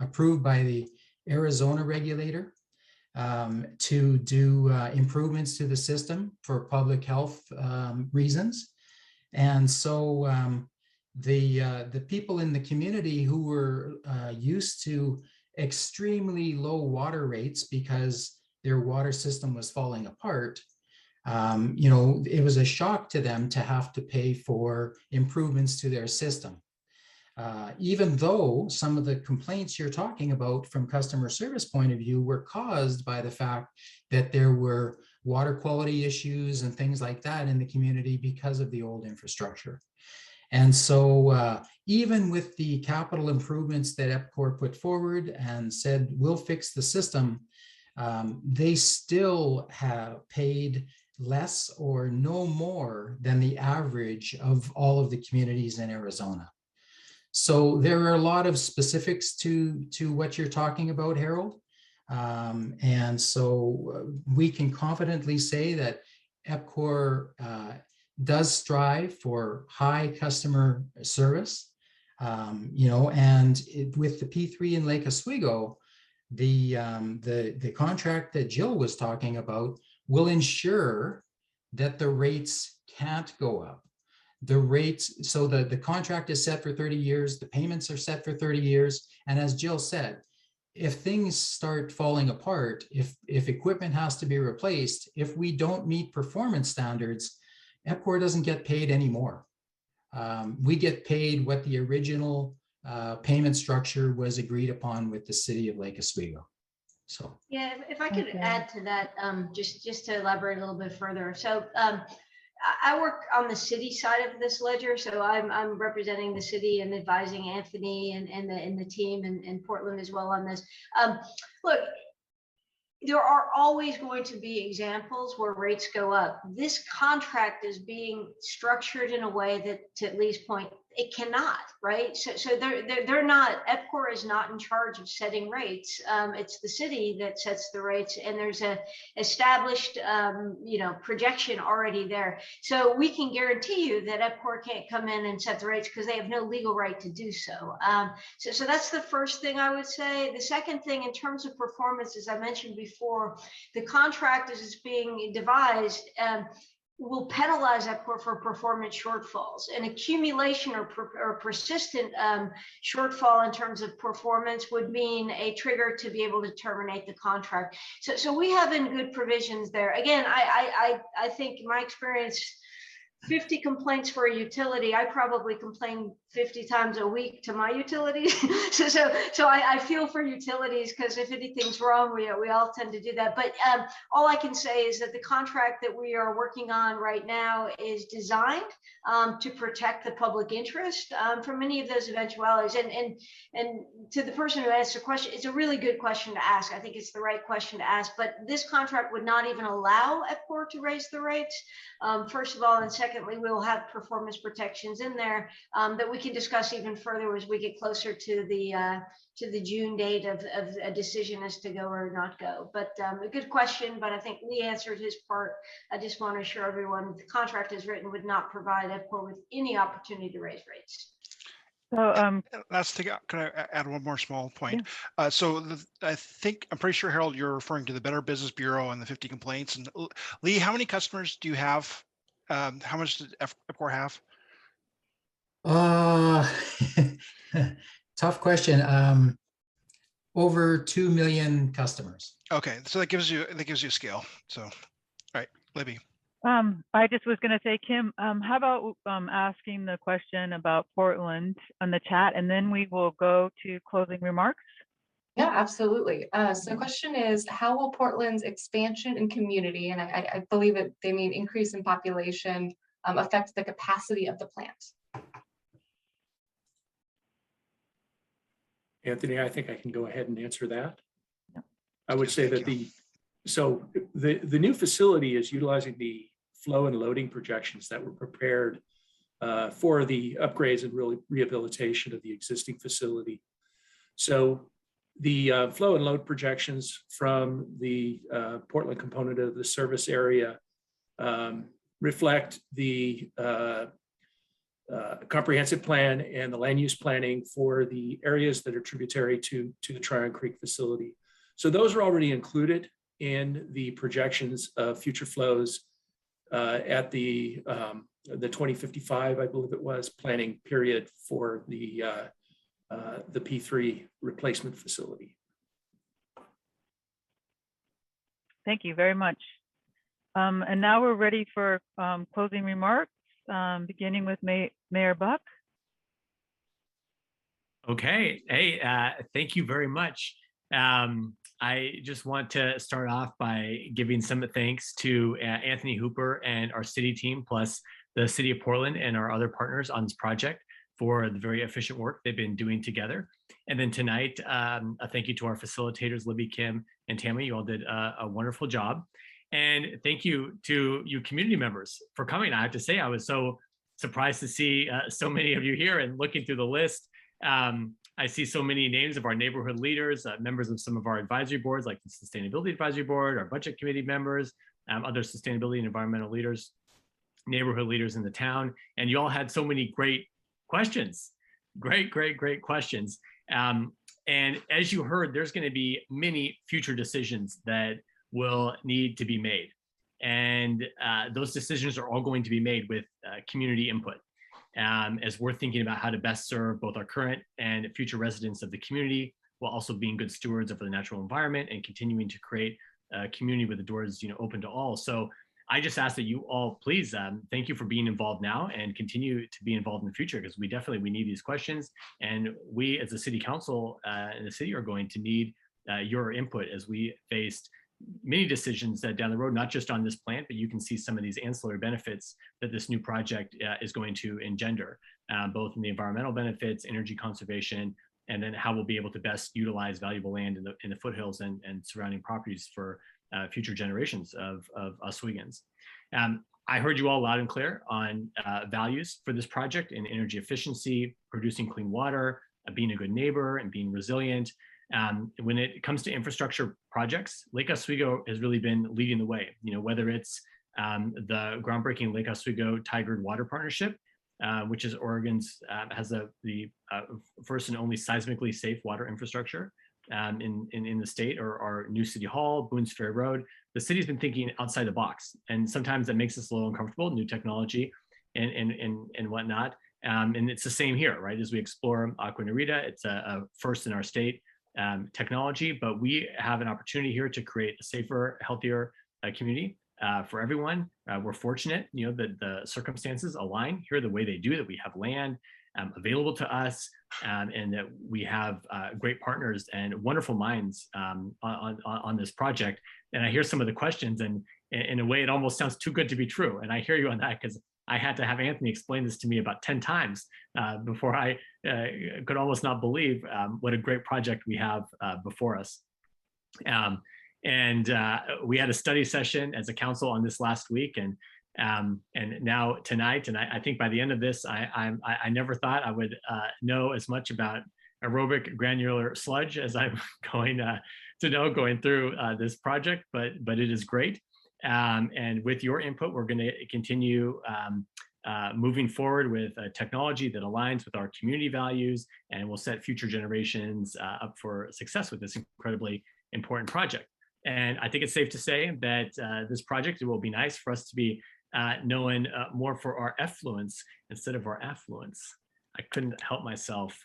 approved by the Arizona regulator to do improvements to the system for public health reasons. And so the people in the community who were used to extremely low water rates because their water system was falling apart, you know, it was a shock to them to have to pay for improvements to their system. Even though some of the complaints you're talking about from customer service point of view were caused by the fact that there were water quality issues and things like that in the community because of the old infrastructure. And so even with the capital improvements that EPCOR put forward and said, we'll fix the system, they still have paid less or no more than the average of all of the communities in Arizona. So there are a lot of specifics to what you're talking about, Harold. And so we can confidently say that EPCOR does strive for high customer service, you know, and with the P3 in Lake Oswego, the contract that Jill was talking about will ensure that the rates can't go up. The rates, so the contract is set for 30 years, the payments are set for 30 years. And as Jill said, if things start falling apart, if equipment has to be replaced, if we don't meet performance standards, EPCOR doesn't get paid anymore. We get paid what the original payment structure was agreed upon with the city of Lake Oswego. So yeah, if I could add to that, just to elaborate a little bit further. So I work on the city side of this ledger, so I'm representing the city and advising Anthony and the team in Portland as well on this. Look, there are always going to be examples where rates go up. This contract is being structured in a way that, to at least point, it cannot, right? So they're not, EPCOR is not in charge of setting rates. It's the city that sets the rates, and there's a established, you know, projection already there. So we can guarantee you that EPCOR can't come in and set the rates because they have no legal right to do so. So that's the first thing I would say. The second thing, in terms of performance, as I mentioned before, the contract as it's being devised will penalize EPCOR for performance shortfalls. An accumulation or persistent shortfall in terms of performance would mean a trigger to be able to terminate the contract. So we have in good provisions there. Again, I think my experience, 50 complaints for a utility, I probably complain 50 times a week to my utilities. so I feel for utilities, because if anything's wrong, we all tend to do that. But all I can say is that the contract that we are working on right now is designed to protect the public interest from any of those eventualities. And to the person who asked the question, it's a really good question to ask. I think it's the right question to ask, but this contract would not even allow EPCOR to raise the rates, first of all, and secondly, we'll have performance protections in there that we can discuss even further as we get closer to the June date of a decision as to go or not go. But a good question, but I think Lee answered his part. I just want to assure everyone the contract as written would not provide EPCOR with any opportunity to raise rates. So can I add one more small point? Yeah. I think, I'm pretty sure, Harold, you're referring to the Better Business Bureau and the 50 complaints. And Lee, how many customers do you have? How much did EPCOR have? Tough question. Over 2 million customers. Okay, so that gives you a scale. So, all right, Libby. I just was going to say, Kim, how about asking the question about Portland on the chat, and then we will go to closing remarks. Yeah, absolutely. So the question is, how will Portland's expansion in community, and I believe that they mean increase in population, affect the capacity of the plant? Anthony, I think I can go ahead and answer that. Yep. I would say that the new facility is utilizing the flow and loading projections that were prepared for the upgrades and really rehabilitation of the existing facility. So the flow and load projections from the Portland component of the service area reflect the comprehensive plan and the land use planning for the areas that are tributary to the Tryon Creek facility. So those are already included in the projections of future flows at the 2055, I believe it was, planning period for the P3 replacement facility. Thank you very much. And now we're ready for closing remarks, beginning with Mayor Buck. Okay. Hey, thank you very much. I just want to start off by giving some thanks to Anthony Hooper and our city team, plus the city of Portland and our other partners on this project for the very efficient work they've been doing together. And then tonight, a thank you to our facilitators, Libby, Kim, and Tammy. You all did a wonderful job. And thank you to you community members for coming. I have to say, I was so surprised to see so many of you here, and looking through the list. I see so many names of our neighborhood leaders, members of some of our advisory boards, like the Sustainability Advisory Board, our budget committee members, other sustainability and environmental leaders, neighborhood leaders in the town. And you all had so many great questions, great questions. And as you heard, there's going to be many future decisions that will need to be made. And those decisions are all going to be made with community input. As we're thinking about how to best serve both our current and future residents of the community, while also being good stewards of the natural environment and continuing to create a community with the doors, open to all. So I just ask that you all please thank you for being involved now and continue to be involved in the future, because we need these questions, and we as the city council in the city are going to need your input as we faced many decisions down the road, not just on this plant, but you can see some of these ancillary benefits that this new project is going to engender, both in the environmental benefits, energy conservation, and then how we'll be able to best utilize valuable land in the foothills and surrounding properties for future generations of Oswegians. I heard you all loud and clear on values for this project in energy efficiency, producing clean water, being a good neighbor, and being resilient. When it comes to infrastructure projects, Lake Oswego has really been leading the way, whether it's the groundbreaking Lake Oswego Tigard Water Partnership, which is Oregon's has the first and only seismically safe water infrastructure in the state, or our new city hall, Boone's Ferry Road. The city's been thinking outside the box, and sometimes that makes us a little uncomfortable, new technology and whatnot. And it's the same here, right? As we explore Aqua Narita, it's a first in our state technology, but we have an opportunity here to create a safer, healthier community for everyone. We're fortunate, that the circumstances align here the way they do, that we have land available to us, and that we have great partners and wonderful minds on this project. And I hear some of the questions, and in a way, it almost sounds too good to be true. And I hear you on that, because I had to have Anthony explain this to me about 10 times before I could almost not believe what a great project we have before us. And we had a study session as a council on this last week, and now tonight. And I think by the end of this, I never thought I would know as much about aerobic granular sludge as I'm going to know going through this project, but it is great. And with your input, we're going to continue moving forward with technology that aligns with our community values, and will set future generations up for success with this incredibly important project. And I think it's safe to say that this project, it will be nice for us to be known more for our effluence instead of our affluence. I couldn't help myself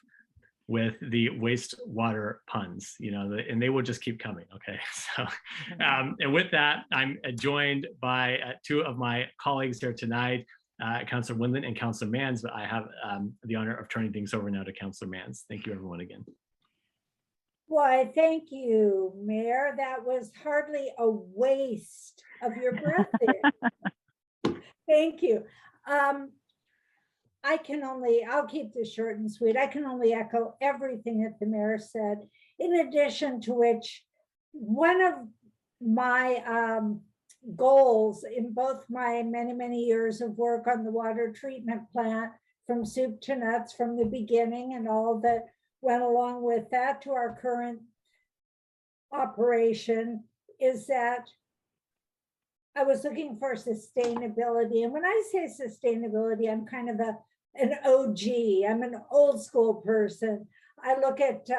with the wastewater puns, and they will just keep coming. Okay, so and with that, I'm joined by two of my colleagues here tonight, Councilor Windland and Councilor Mans. But I have the honor of turning things over now to Councilor Mans. Thank you, everyone, again. Why, thank you, Mayor. That was hardly a waste of your breath there. Thank you. I'll keep this short and sweet. I can only echo everything that the mayor said. In addition to which, one of my goals in both my many, many years of work on the water treatment plant, from soup to nuts from the beginning and all that went along with that to our current operation, is that I was looking for sustainability. And when I say sustainability, I'm kind of an OG. I'm an old school person. I look at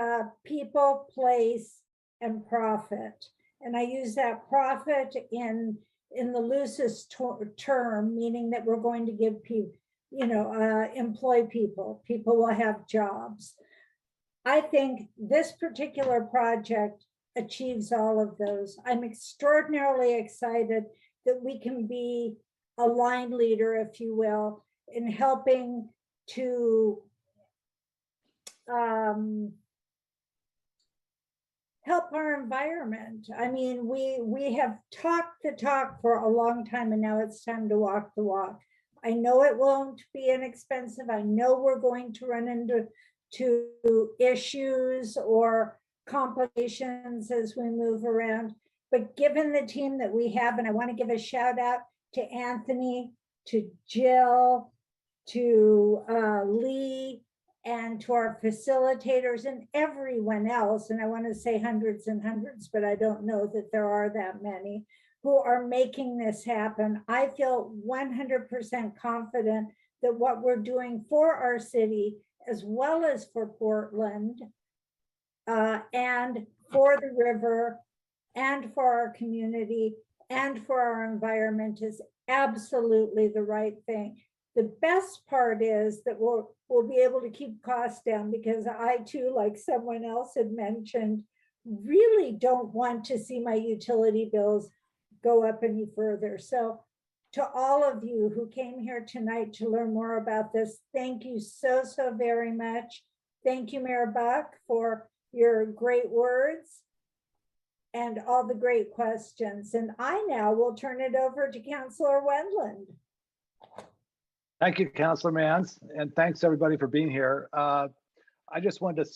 people, place, and profit. And I use that profit in the loosest term, meaning that we're going to give people, employ people. People will have jobs. I think this particular project achieves all of those. I'm extraordinarily excited that we can be a line leader, if you will, in helping to help our environment. I mean, we have talked the talk for a long time, and now it's time to walk the walk. I know it won't be inexpensive. I know we're going to run into issues or complications as we move around. But given the team that we have, and I want to give a shout out to Anthony, to Jill, to Lee, and to our facilitators and everyone else, and I want to say hundreds and hundreds, but I don't know that there are that many, who are making this happen. I feel 100% confident that what we're doing for our city, as well as for Portland, and for the river, and for our community, and for our environment, is absolutely the right thing. The best part is that we'll be able to keep costs down, because I too, like someone else had mentioned, really don't want to see my utility bills go up any further. So to all of you who came here tonight to learn more about this, thank you so very much. Thank you, Mayor Buck, for your great words and all the great questions. And I now will turn it over to Councillor Wendland. Thank you, Councillor Mans, and thanks everybody for being here. I just wanted to,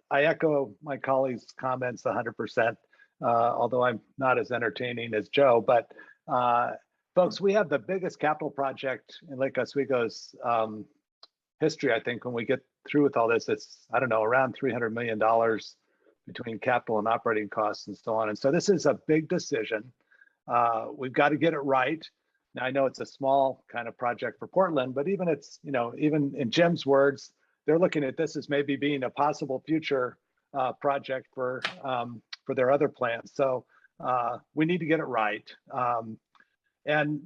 I echo my colleagues' comments 100%, although I'm not as entertaining as Joe, but folks, we have the biggest capital project in Lake Oswego's history. I think when we get through with all this, it's, I don't know, around $300 million between capital and operating costs and so on. And so this is a big decision. We've got to get it right. Now, I know it's a small kind of project for Portland, but even it's, even in Jim's words, they're looking at this as maybe being a possible future project for their other plans. So we need to get it right. And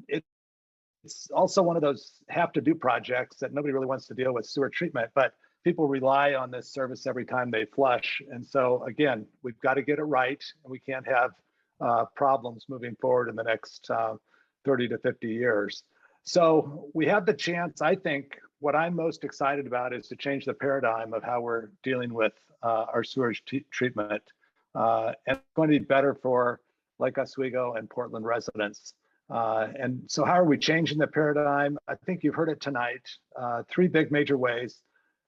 it's also one of those have to do projects that nobody really wants to deal with sewer treatment, but people rely on this service every time they flush. And so again, we've got to get it right, and we can't have problems moving forward in the next 30 to 50 years. So we have the chance. I think what I'm most excited about is to change the paradigm of how we're dealing with our sewage treatment. And it's going to be better for Lake Oswego and Portland residents. And so how are we changing the paradigm? I think you've heard it tonight, three big major ways.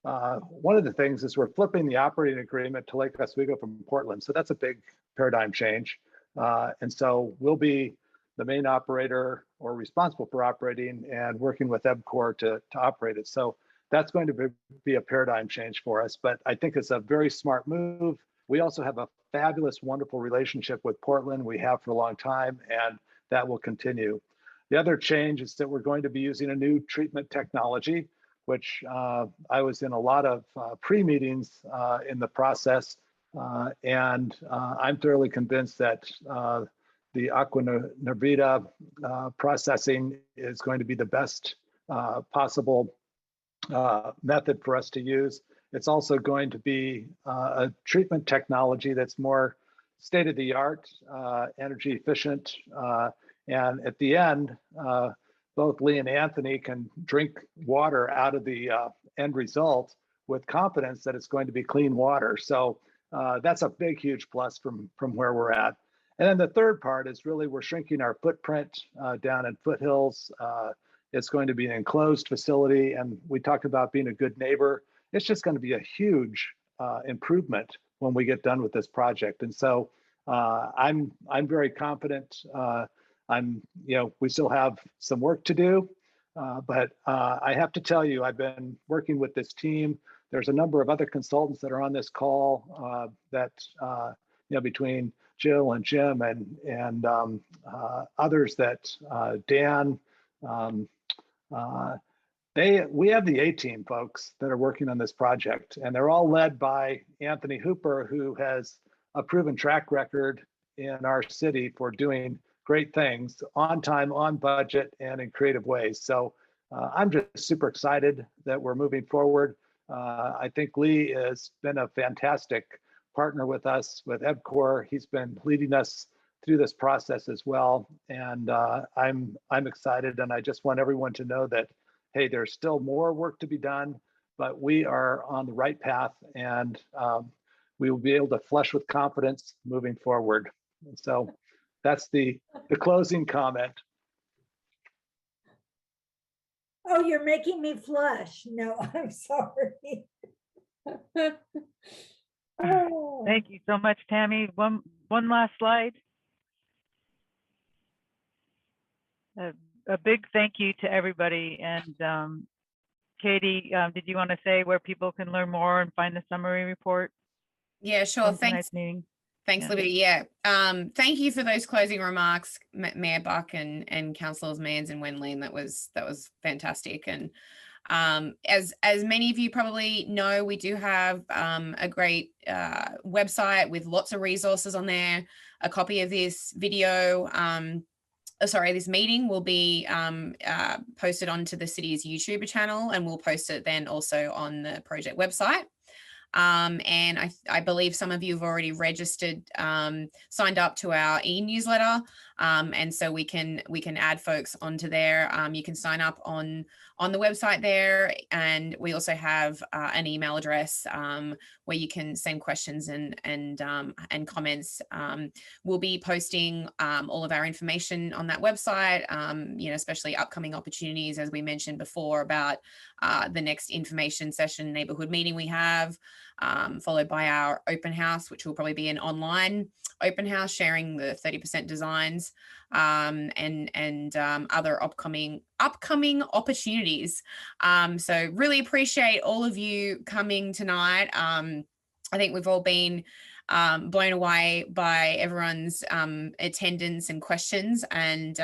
One of the things is we're flipping the operating agreement to Lake Oswego from Portland. So that's a big paradigm change. And so we'll be the main operator or responsible for operating and working with EBCOR to operate it. So that's going to be a paradigm change for us, but I think it's a very smart move. We also have a fabulous, wonderful relationship with Portland. We have for a long time, and that will continue. The other change is that we're going to be using a new treatment technology, which I was in a lot of pre-meetings in the process, and I'm thoroughly convinced that the Aqua Nervita processing is going to be the best possible method for us to use. It's also going to be a treatment technology that's more state-of-the-art, energy efficient, and at the end, both Lee and Anthony can drink water out of the end result with confidence that it's going to be clean water. So that's a big, huge plus from where we're at. And then the third part is really we're shrinking our footprint down in Foothills. It's going to be an enclosed facility, and we talked about being a good neighbor. It's just going to be a huge improvement when we get done with this project. And so I'm very confident. We still have some work to do, but I have to tell you, I've been working with this team. There's a number of other consultants that are on this call that between Jill and Jim and others that Dan. We have the A-team folks that are working on this project, and they're all led by Anthony Hooper, who has a proven track record in our city for doing great things on time, on budget, and in creative ways. So I'm just super excited that we're moving forward. I think Lee has been a fantastic partner with us with EBCOR. He's been leading us through this process as well. And I'm excited, and I just want everyone to know that, hey, there's still more work to be done, but we are on the right path, and we will be able to flush with confidence moving forward. And so that's the closing comment. Oh, you're making me flush. No, I'm sorry. Oh. Thank you so much, Tammy. One last slide. A big thank you to everybody. And Katie, did you want to say where people can learn more and find the summary report? Yeah, sure. Thanks. Thanks, Yeah. Libby. Yeah. Thank you for those closing remarks, Mayor Buck and Councillors Mans and Wenleen. That was fantastic. And as many of you probably know, we do have a great website with lots of resources on there. A copy of this video, this meeting will be posted onto the city's YouTube channel, and we'll post it then also on the project website. And I believe some of you have already registered, signed up to our e-newsletter. And so we can add folks onto there. You can sign up on the website there. And we also have an email address where you can send questions and comments. We'll be posting all of our information on that website, especially upcoming opportunities, as we mentioned before, about the next information session neighborhood meeting we have, followed by our open house, which will probably be an online open house sharing the 30% designs, and other upcoming opportunities. So really appreciate all of you coming tonight. I think we've all been blown away by everyone's attendance and questions and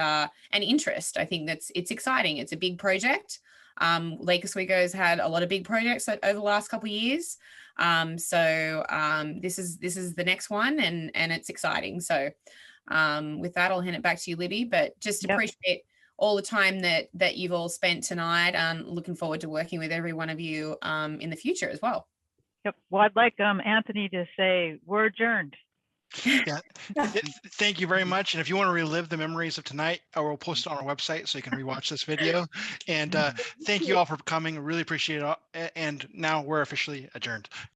interest. I think it's exciting. It's a big project. Lake Oswego's had a lot of big projects over the last couple of years. So this is the next one, and it's exciting. So with that, I'll hand it back to you, Libby, but just appreciate all the time that you've all spent tonight. Looking forward to working with every one of you in the future as well. Yep. Well, I'd like Anthony to say we're adjourned. Yeah, thank you very much. And if you want to relive the memories of tonight, I will post it on our website so you can rewatch this video. And thank you all for coming. Really appreciate it. And now we're officially adjourned.